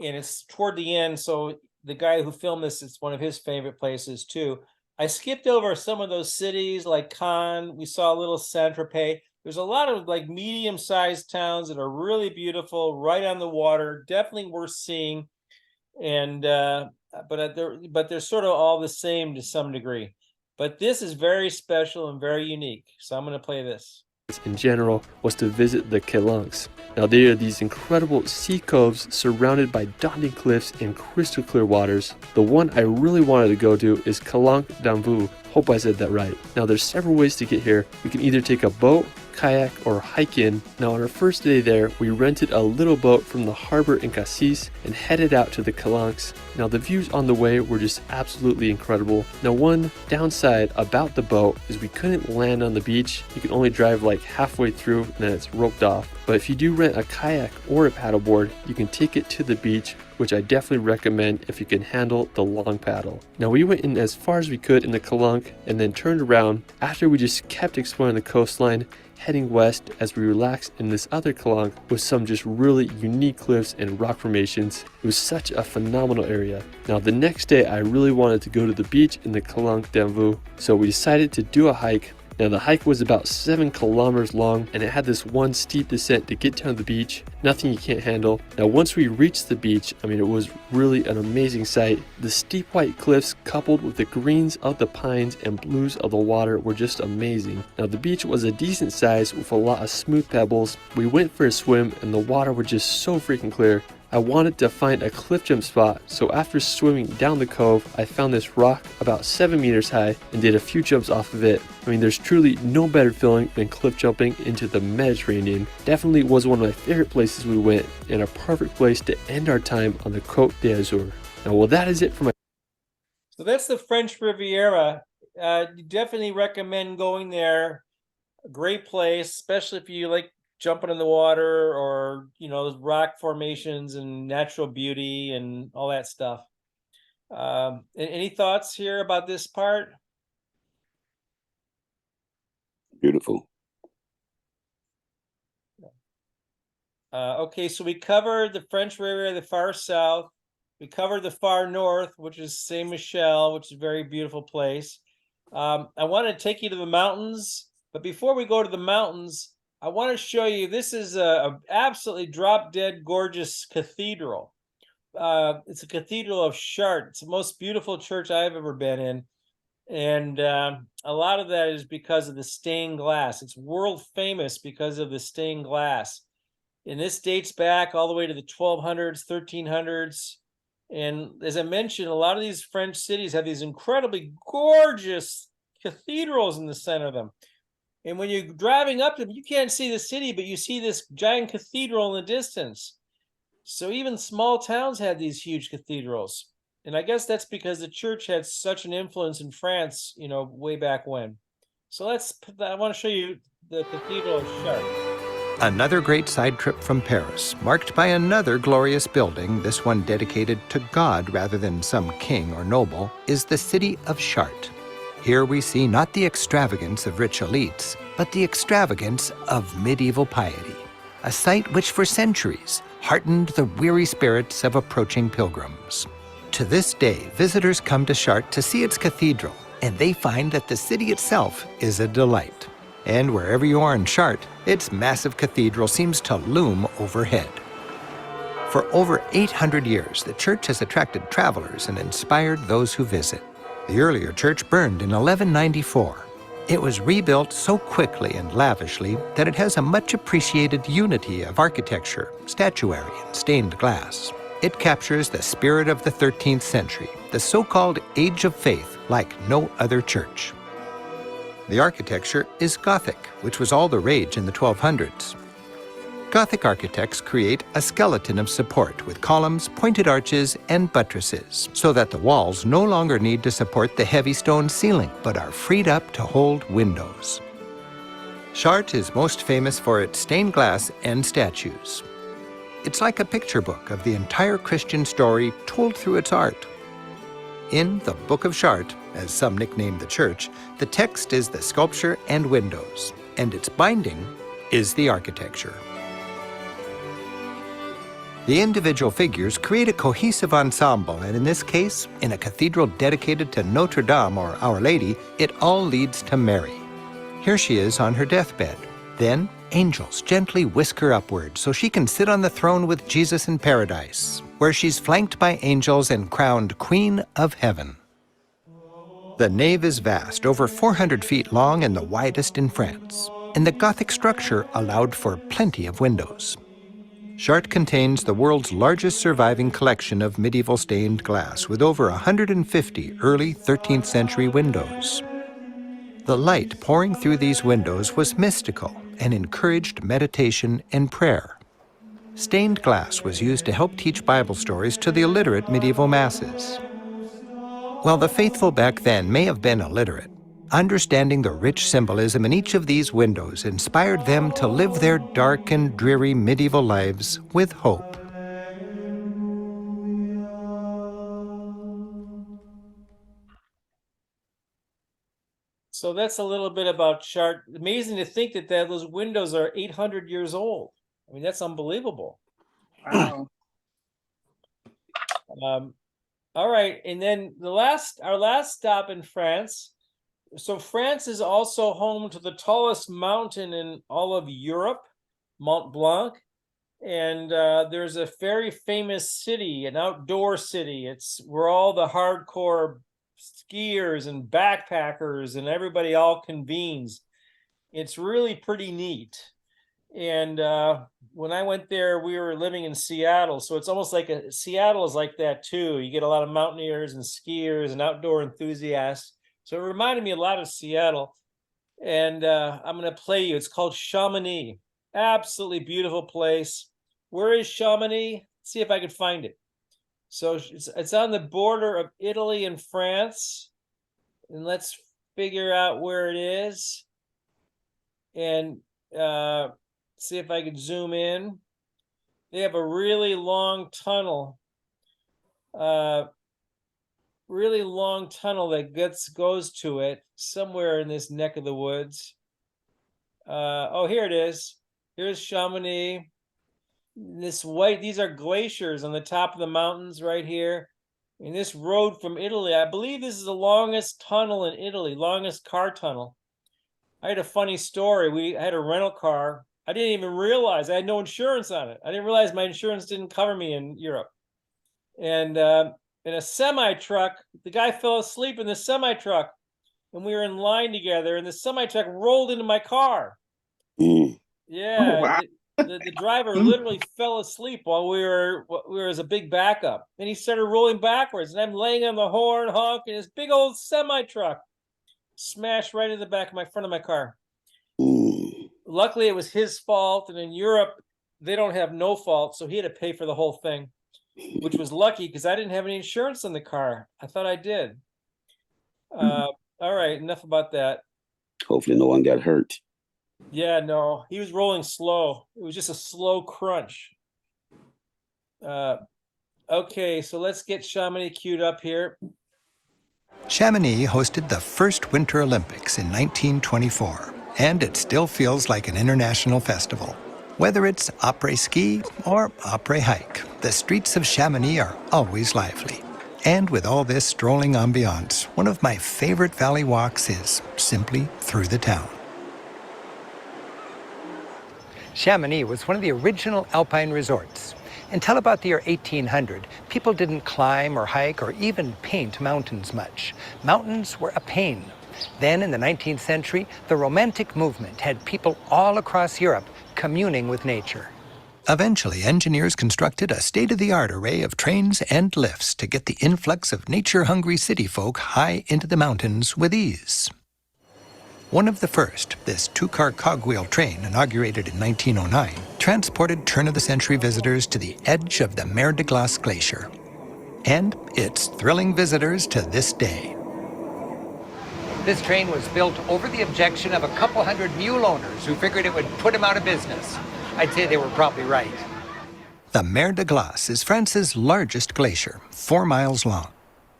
and it's toward the end. So the guy who filmed this, it's one of his favorite places too. I skipped over some of those cities like Cannes. We saw a little Saint-Tropez. There's a lot of like medium-sized towns that are really beautiful, right on the water. Definitely worth seeing. And but they're sort of all the same to some degree. But this is very special and very unique. So I'm going to play this. In general was to visit the Calanques. Now, they are these incredible sea coves surrounded by daunting cliffs and crystal clear waters. The one I really wanted to go to is Calanque d'Anvou. Hope I said that right. Now, there's several ways to get here. We can either take a boat, kayak, or hike in. Now, on our first day there, we rented a little boat from the harbor in Cassis and headed out to the Calanques. Now, the views on the way were just absolutely incredible. Now, one downside about the boat is we couldn't land on the beach. You can only drive like halfway through and then it's roped off. But if you do rent a kayak or a paddleboard, you can take it to the beach, which I definitely recommend if you can handle the long paddle. Now, we went in as far as we could in the Calanque and then turned around after we just kept exploring the coastline, heading west as we relaxed in this other Calanque with some just really unique cliffs and rock formations. It was such a phenomenal area. Now, the next day I really wanted to go to the beach in the Calanque d'Anvou, so we decided to do a hike. Now, the hike was about 7 kilometers long, and it had this one steep descent to get down to the beach, nothing you can't handle. Now, once we reached the beach, I mean, it was really an amazing sight. The steep white cliffs coupled with the greens of the pines and blues of the water were just amazing. Now, the beach was a decent size with a lot of smooth pebbles. We went for a swim, and the water was just so freaking clear. I wanted to find a cliff jump spot, so after swimming down the cove, I found this rock about 7 meters high and did a few jumps off of it. I mean, there's truly no better feeling than cliff jumping into the Mediterranean. Definitely was one of my favorite places we went, and a perfect place to end our time on the Côte d'Azur. Now, well, that is it for my... So that's the French Riviera. You definitely recommend going there. A great place, especially if you like jumping in the water or those rock formations and natural beauty and all that stuff. Any thoughts here about this part? Beautiful. Okay, so we covered the French Riviera, the far south. We covered the far north, which is Saint Michel, which is a very beautiful place. I want to take you to the mountains, but before we go to the mountains, I want to show you, this is a absolutely drop-dead gorgeous cathedral. It's a cathedral of Chartres. It's the most beautiful church I've ever been in. And a lot of that is because of the stained glass. It's world famous because of the stained glass. And this dates back all the way to the 1200s, 1300s. And as I mentioned, a lot of these French cities have these incredibly gorgeous cathedrals in the center of them. And when you're driving up to them, you can't see the city, but you see this giant cathedral in the distance. So even small towns had these huge cathedrals. And I guess that's because the church had such an influence in France, you know, way back when. So I want to show you the Cathedral of Chartres. Another great side trip from Paris, marked by another glorious building, this one dedicated to God rather than some king or noble, is the city of Chartres. Here we see not the extravagance of rich elites, but the extravagance of medieval piety, a site which for centuries heartened the weary spirits of approaching pilgrims. To this day, visitors come to Chartres to see its cathedral, and they find that the city itself is a delight. And wherever you are in Chartres, its massive cathedral seems to loom overhead. For over 800 years, the church has attracted travelers and inspired those who visit. The earlier church burned in 1194. It was rebuilt so quickly and lavishly that it has a much appreciated unity of architecture, statuary, and stained glass. It captures the spirit of the 13th century, the so-called Age of Faith, like no other church. The architecture is Gothic, which was all the rage in the 1200s. Gothic architects create a skeleton of support with columns, pointed arches, and buttresses, so that the walls no longer need to support the heavy stone ceiling, but are freed up to hold windows. Chartres is most famous for its stained glass and statues. It's like a picture book of the entire Christian story told through its art. In the Book of Chartres, as some nickname the church, the text is the sculpture and windows, and its binding is the architecture. The individual figures create a cohesive ensemble, and in this case, in a cathedral dedicated to Notre Dame or Our Lady, it all leads to Mary. Here she is on her deathbed. Then, angels gently whisk her upward so she can sit on the throne with Jesus in paradise, where she's flanked by angels and crowned Queen of Heaven. The nave is vast, over 400 feet long and the widest in France, and the Gothic structure allowed for plenty of windows. Chartres contains the world's largest surviving collection of medieval stained glass, with over 150 early 13th century windows. The light pouring through these windows was mystical and encouraged meditation and prayer. Stained glass was used to help teach Bible stories to the illiterate medieval masses. While the faithful back then may have been illiterate, understanding the rich symbolism in each of these windows inspired them to live their dark and dreary medieval lives with hope. So that's a little bit about Chartres. Amazing to think that those windows are 800 years old. I mean, that's unbelievable. Wow. All right, and then our last stop in France. So France is also home to the tallest mountain in all of Europe, Mont Blanc. And there's a very famous city, an outdoor city. It's where all the hardcore skiers and backpackers and everybody all convenes. It's really pretty neat. And when I went there, we were living in Seattle. So it's almost like Seattle is like that too. You get a lot of mountaineers and skiers and outdoor enthusiasts. So it reminded me a lot of Seattle. And I'm going to play you. It's called Chamonix. Absolutely beautiful place. Where is Chamonix? Let's see if I can find it. So it's on the border of Italy and France. And let's figure out where it is. And see if I can zoom in. They have a really long tunnel. Really long tunnel that goes to it somewhere in this neck of the woods. Oh, here it is. Here's Chamonix. These are glaciers on the top of the mountains right here. And this road from Italy, I believe this is the longest tunnel in Italy, longest car tunnel. I had a funny story. I had a rental car. I didn't even realize I had no insurance on it. I didn't realize my insurance didn't cover me in Europe. And in a semi-truck, the guy fell asleep in the semi-truck, and we were in line together, and the semi-truck rolled into my car. Mm. Yeah. Oh, wow. the driver literally fell asleep while we were as a big backup, and he started rolling backwards, and I'm laying on the horn honk, and this big old semi truck smashed right in the back of my front of my car. Luckily, it was his fault, and in Europe, they don't have no fault, so he had to pay for the whole thing, which was lucky because I didn't have any insurance on the car. I thought I did. All right, enough about that. Hopefully no one got hurt. Yeah, no, he was rolling slow. It was just a slow crunch. Okay, so let's get Chamonix queued up here. Chamonix hosted the first Winter Olympics in 1924, and it still feels like an international festival. Whether it's après-ski or après-hike, the streets of Chamonix are always lively. And with all this strolling ambiance, one of my favorite valley walks is simply through the town. Chamonix was one of the original alpine resorts. Until about the year 1800, people didn't climb or hike or even paint mountains much. Mountains were a pain. Then in the 19th century, the Romantic movement had people all across Europe communing with nature. Eventually, engineers constructed a state-of-the-art array of trains and lifts to get the influx of nature-hungry city folk high into the mountains with ease. One of the first, this two-car cogwheel train, inaugurated in 1909, transported turn-of-the-century visitors to the edge of the Mer de Glace Glacier. And it's thrilling visitors to this day. This train was built over the objection of a couple hundred mule owners who figured it would put them out of business. I'd say they were probably right. The Mer de Glace is France's largest glacier, 4 miles long.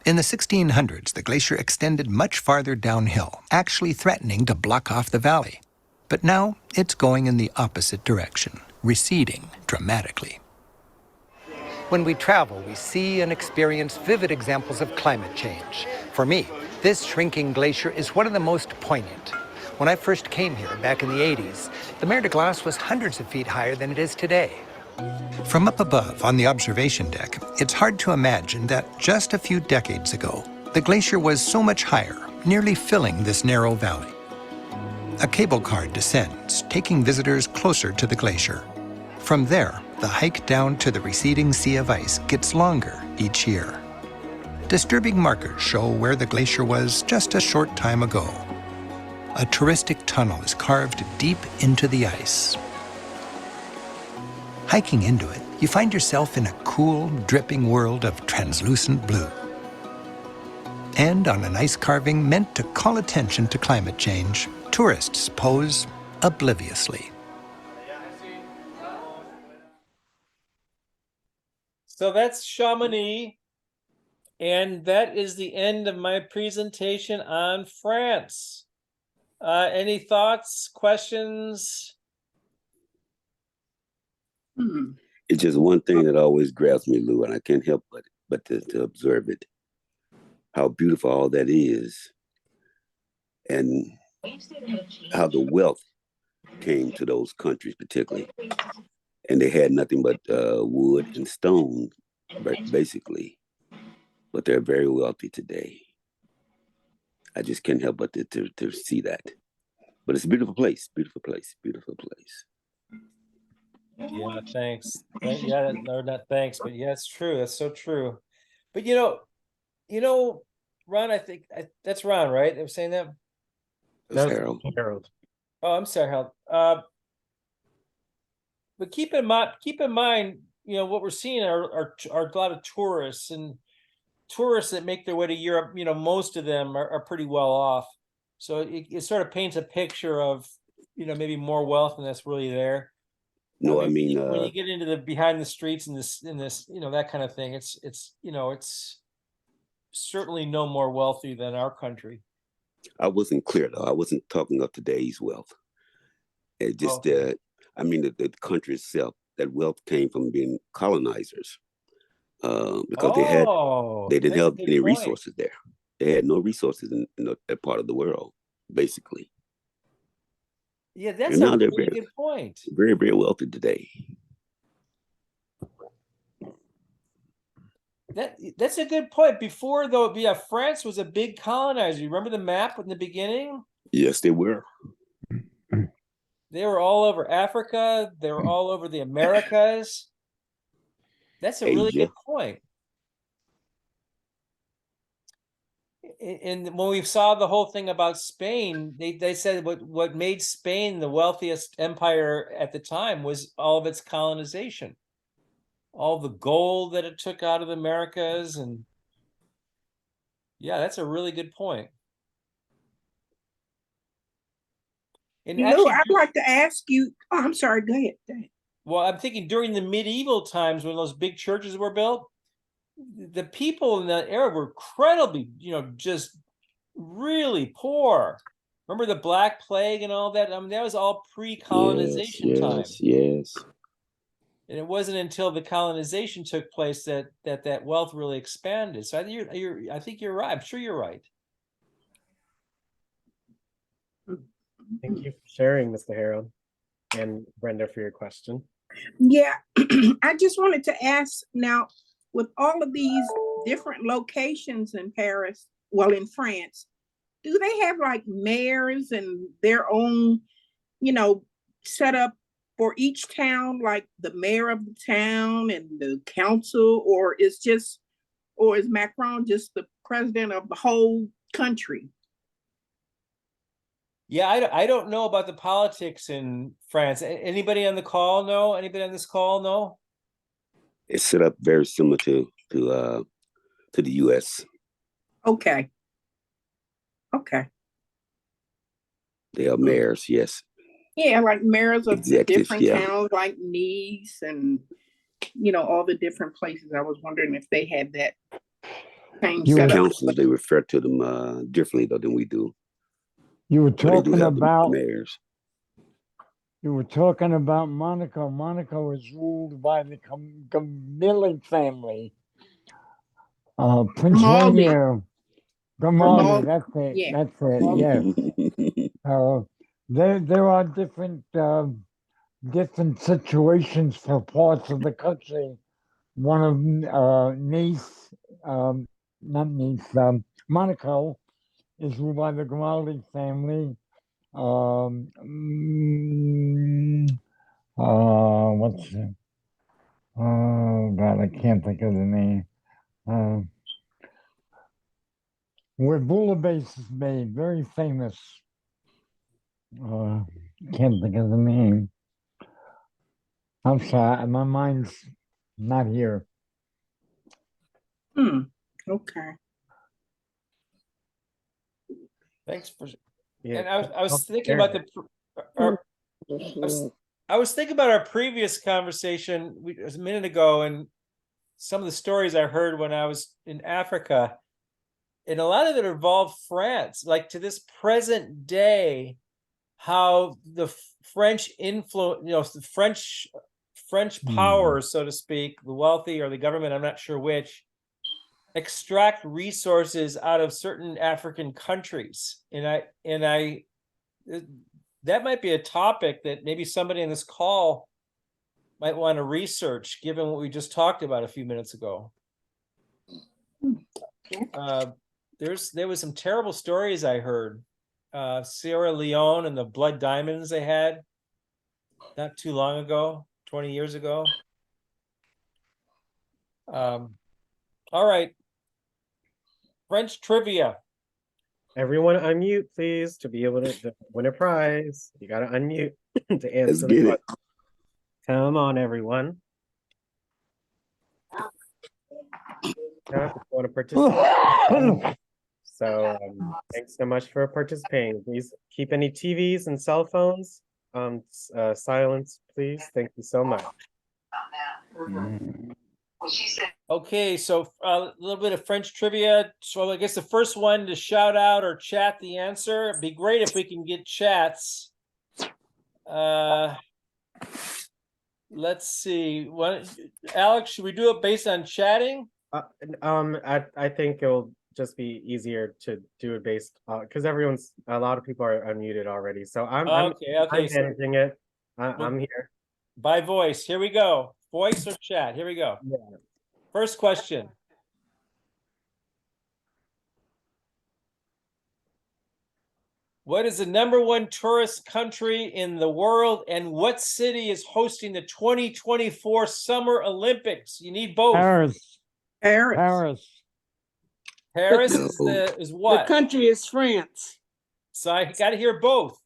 In the 1600s, the glacier extended much farther downhill, actually threatening to block off the valley. But now it's going in the opposite direction, receding dramatically. When we travel, we see and experience vivid examples of climate change. For me, this shrinking glacier is one of the most poignant. When I first came here back in the 80s, the Mer de Glace was hundreds of feet higher than it is today. From up above on the observation deck, it's hard to imagine that just a few decades ago, the glacier was so much higher, nearly filling this narrow valley. A cable car descends, taking visitors closer to the glacier. From there, the hike down to the receding sea of ice gets longer each year. Disturbing markers show where the glacier was just a short time ago. A touristic tunnel is carved deep into the ice. Hiking into it, you find yourself in a cool, dripping world of translucent blue. And on an ice carving meant to call attention to climate change, tourists pose obliviously. So that's Chamonix, and that is the end of my presentation on France. Any thoughts, questions? It's just one thing that always grabs me, Lou, and I can't help but to observe it. How beautiful all that is, and how the wealth came to those countries particularly. And they had nothing but wood and stone, basically. But they're very wealthy today. I just can't help but to see that. But it's a beautiful place, beautiful place, beautiful place. Yeah, thanks. Yeah, no, not thanks, but yeah, it's true. That's so true. But you know, Ron, I think that's Ron, right? I'm saying that. That's Harold. Harold. Oh, I'm sorry, Harold. But keep in mind, what we're seeing are a lot of tourists that make their way to Europe. Most of them are pretty well off. So it sort of paints a picture of, maybe more wealth than that's really there. No, when you get into the behind the streets in this, that kind of thing, it's certainly no more wealthy than our country. I wasn't clear though. I wasn't talking of today's wealth. It just, the country itself, that wealth came from being colonizers, because they didn't have any resources there. They had no resources in that part of the world, basically. Yeah, that's a really good point. Very, very wealthy today. That's a good point. Before, though, France was a big colonizer. You remember the map in the beginning? Yes, they were. They were all over Africa. They were all over the Americas. That's a really Asia. good point. And when we saw the whole thing about Spain, they said what made Spain the wealthiest empire at the time was all of its colonization, all the gold that it took out of the Americas. And yeah, that's a really good point. And Lou, actually, I'd like to ask you, oh, I'm sorry, go ahead. well, I'm thinking during the medieval times when those big churches were built, the people in that era were incredibly, just really poor. Remember the Black Plague and all that? I mean, that was all pre-colonization time. Yes. And it wasn't until the colonization took place that wealth really expanded. So I think you're right. I'm sure you're right. Thank you for sharing, Mr. Harold, and Brenda for your question. Yeah, I just wanted to ask now, with all of these different locations in Paris, well, in France, do they have like mayors and their own, set up for each town, like the mayor of the town and the council, or is Macron just the president of the whole country? Yeah, I don't know about the politics in France. Anybody on the call know? Anybody on this call know? It's set up very similar to the U.S. Okay. They are mayors, yes. Yeah, like mayors of Executives, different towns, like Nice and all the different places. I was wondering if they had that same The setup. councils, they refer to them differently though than we do. You were But they do talking have the about mayors. Monaco. Monaco is ruled by the Gamilli family. Prince Rainier. Grimaldi, that's it. Yeah. That's it. Yes. There are different situations for parts of the country. One of Nice, not Nice, Monaco is ruled by the Grimaldi family. What's it? Oh God, I can't think of the name. Where Bouillabaisse is made, very famous. Can't think of the name. I'm sorry, my mind's not here. Okay. Thanks for. Yeah. And I was thinking about I was thinking about our previous conversation a minute ago, and some of the stories I heard when I was in Africa, and a lot of it involved France. Like to this present day, how the French influence, the French powers, so to speak, the wealthy or the government, I'm not sure which, extract resources out of certain African countries. And that might be a topic that maybe somebody in this call might want to research, given what we just talked about a few minutes ago. There was some terrible stories I heard. Sierra Leone and the blood diamonds they had not too long ago, 20 years ago. All right. French trivia. Everyone unmute, please, to be able to win a prize. You got to unmute to answer the question. Come on, everyone. Want to participate? So thanks so much for participating. Please keep any TVs and cell phones silence, please. Thank you so much. Okay, so a little bit of French trivia. So I guess the first one to shout out or chat the answer. It'd be great if we can get chats. Let's see. Alex, should we do it based on chatting? I think it'll just be easier to do it based because a lot of people are unmuted already. So I'm managing it. I'm here. By voice. Here we go. Voice or chat. Here we go. Yeah. First question. What is the #1 tourist country in the world, and what city is hosting the 2024 Summer Olympics? You need both. Paris. Paris. Paris. Paris No. is The what? country is France, So I got to hear both.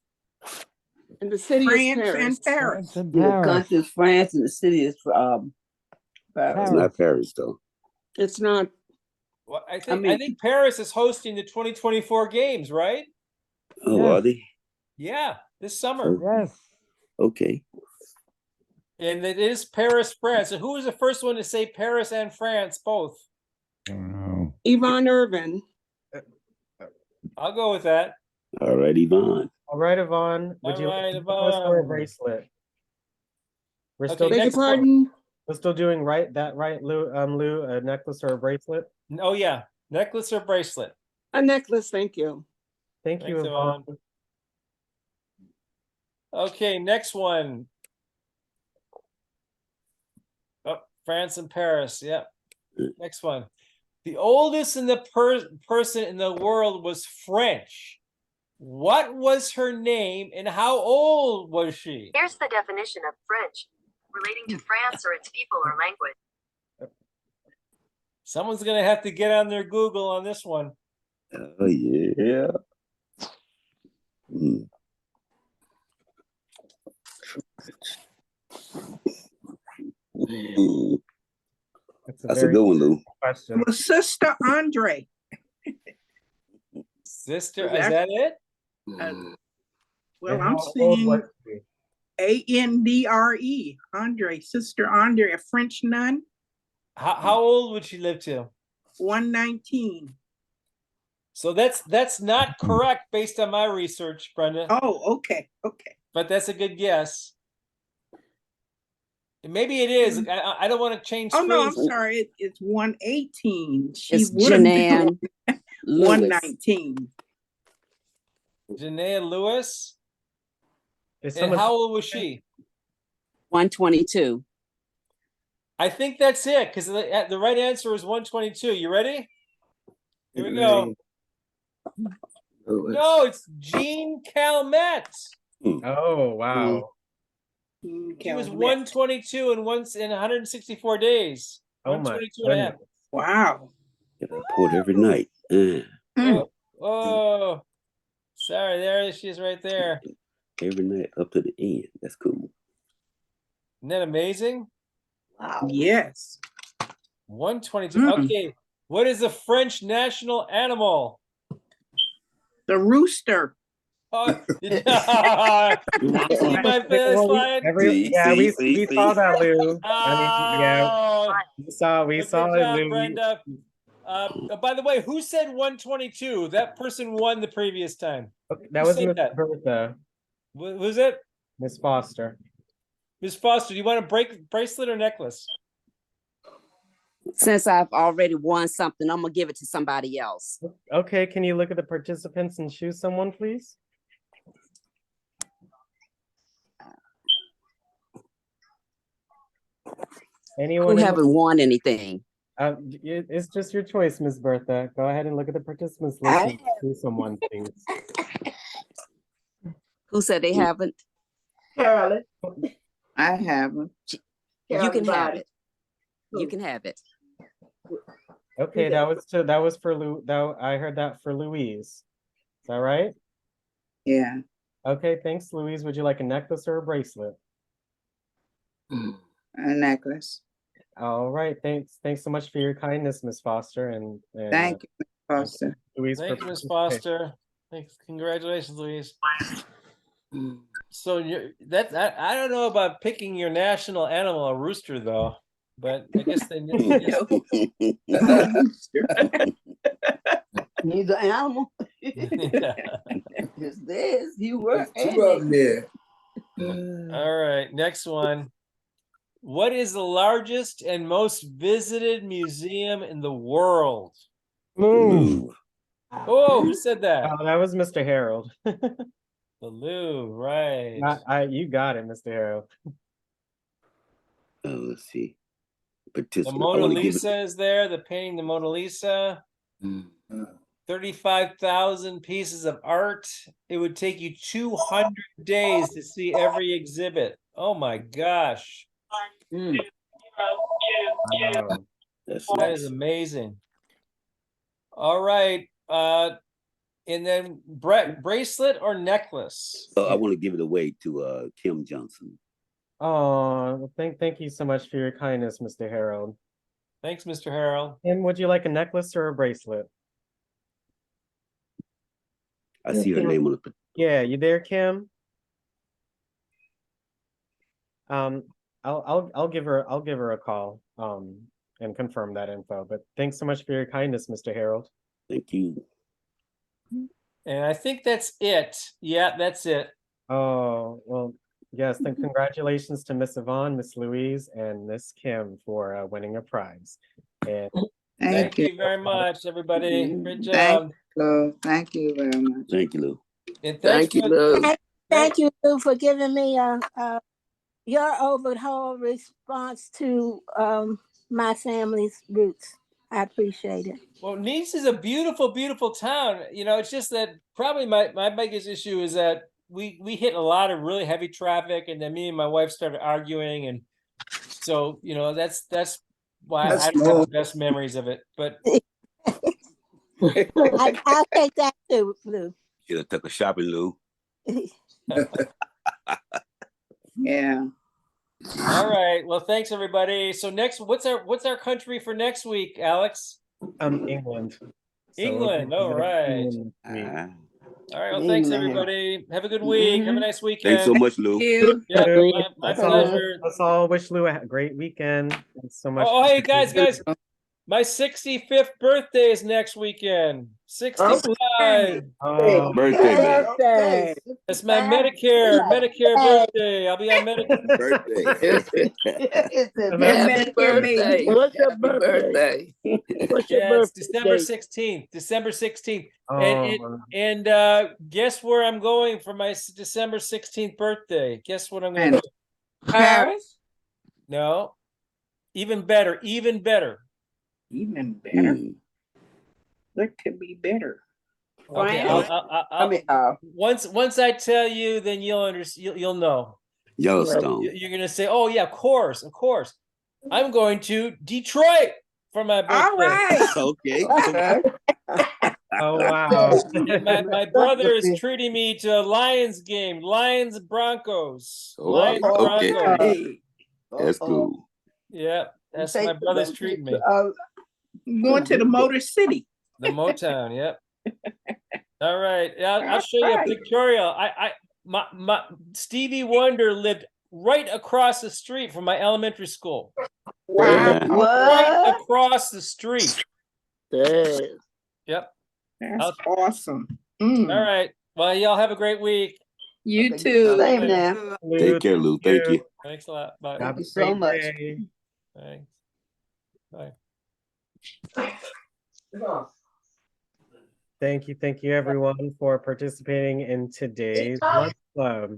and the city France is Paris. and Paris. France and The Paris. country is France and the city is Paris. It's not Paris though. It's not. Well, I mean- think Paris is hosting the 2024 games, right? Oh, Yes. are they? Yeah, this summer. Yes. Okay. And it is Paris, France. So who was the first one to say Paris and France both? Yvonne Irvin. I'll go with that. All right, Yvonne. All right, Yvonne. Would All you right, like a necklace or a Yvonne. bracelet? We're Okay, still Beg your next one. pardon? we're still doing right, Lou, a necklace or a bracelet? Oh yeah, necklace or bracelet? A necklace, thank you. Thank you, Thanks, Yvonne. Yvonne. Okay, next one. Oh, France and Paris. Yep. Next one. The oldest in the person in the world was French. What was her name and how old was she? Here's the definition of French, relating to France or its people or language. Someone's gonna have to get on their Google on this one. Oh yeah. Hmm. That's a good one, Lou. Question. Well, Sister Andre. Sister, is that it? Well, And I'm how old seeing was she? Andre, Andre, Sister Andre, a French nun, How old would she live to? 119. So that's not correct based on my research, Brenda. Oh, okay, okay. But that's a good guess. And maybe it is. I don't want to change Oh no, I'm screens. sorry. It's 118. She It's would have been Jeanette Lewis. 119. Janaea Lewis. Is And someone- how old was she? 122. I think that's it, because the right answer is 122. You ready? Here we go. No, it's Jean Calmette. Oh wow. She was 122 in 164 days. Oh my 122 and a half. goodness. Wow. Get a report every night. Oh, sorry, there she is right there. Every night up to the end. That's cool. Isn't that amazing? Wow. Yes. 122. Mm. Okay, what is the French national animal? The rooster. Oh, did you see my finish line? We saw that, Lou. Oh, We good saw it, job, Lou. Brenda. By the way, who said 122? That person won the previous time. That Who was said Miss that? Bertha, Was it? Miss Foster. Miss Foster, do you want a bracelet or necklace? Since I've already won something, I'm gonna give it to somebody else. Okay, can you look at the participants and choose someone, please? Anyone? Who in the- haven't won anything? It's just your choice, Miss Bertha. Go ahead and look at the participants list and choose someone, please. Who said they haven't? Carolyn. I haven't. You can have Carolyn. it. You can have it. Okay, that was for Lou. I heard that for Louise. Is that right? Yeah. Okay, thanks, Louise. Would you like a necklace or a bracelet? A necklace. All right, thanks so much for your kindness, Miss Foster, and Thank you, Miss Foster. Louise. Thank you, Miss Foster. Thanks. Congratulations, Louise. So I don't know about picking your national animal, a rooster, though. But I guess they He's an animal. Yeah. It's this. You were. Two of them there. All right, next one. What is the largest and most visited museum in the world? Louvre. Oh, who said that? Oh, that was Mr. Harold. The Louvre, right. You got it, Mr. Harold. Let's see. The Mona Lisa is there, the painting, the Mona Lisa. 35,000 pieces of art. It would take you 200 days to see every exhibit. Oh my gosh. Wow. That's That is nice. amazing. All right. And then bracelet or necklace? I want to give it away to Kim Johnson. Oh, thank you so much for your kindness, Mr. Harold. Thanks, Mr. Harold. And would you like a necklace or a bracelet? I see her name on the. Yeah, you there, Kim? I'll give her a call and confirm that info. But thanks so much for your kindness, Mr. Harold. Thank you. And I think that's it. Yeah, that's it. Oh, well, yes, then congratulations to Miss Yvonne, Miss Louise, and Miss Kim for winning a prize. And thank you very much, everybody. Great job. Thank you. Thank you very much. Thank you, Lou. And thank you, Lou. Thank you, Lou, for giving me your overall response to my family's roots. I appreciate it. Well, Nice is a beautiful, beautiful town. You know, it's just that probably my biggest issue is that we hit a lot of really heavy traffic, and then me and my wife started arguing, and so you know that's why I don't have the best memories of it. But I'll take that too, Lou. Should have took a shopping, Lou. Yeah. All right. Well, thanks everybody. So next, what's our country for next week, Alex? England. England. All right. All right. Well, thanks everybody. Have a good week. Have a nice weekend. Thanks so much, Lou. Yeah, my pleasure. Let's all wish Lou a great weekend. Thanks so much. Oh, hey guys. My 65th birthday is next weekend. 65. Oh, birthday, man. It's my Medicare birthday. I'll be on Medicare. Birthday. What's your birthday? What's your Yeah, it's birthday? December 16th. December 16th. Oh. And guess where I'm going for my December 16th birthday? Guess what I'm going to do? Paris? No. Even better. Even better. Even better. What could be better? Okay, once I tell you, then you'll understand. You'll know. Yellowstone. You're gonna say, "Oh yeah, of course." I'm going to Detroit for my birthday. All right. Okay. Oh wow. And my brother is treating me to a Lions game. Lions Broncos. Oh, Lions okay. Broncos. That's cool. Yeah, that's my brother's treating me. Going to the Motor City. The Motown, yep. All right. I'll show you a pictorial. My Stevie Wonder lived right across the street from my elementary school. Wow. Right across the street. Yep. That's awesome. All right. Well, y'all have a great week. You too. Same now. Take care, Lou. Thank you. Thanks a lot. Bye. Thank you so much. Thanks. Bye. Thank you everyone for participating in today's Lunch Club.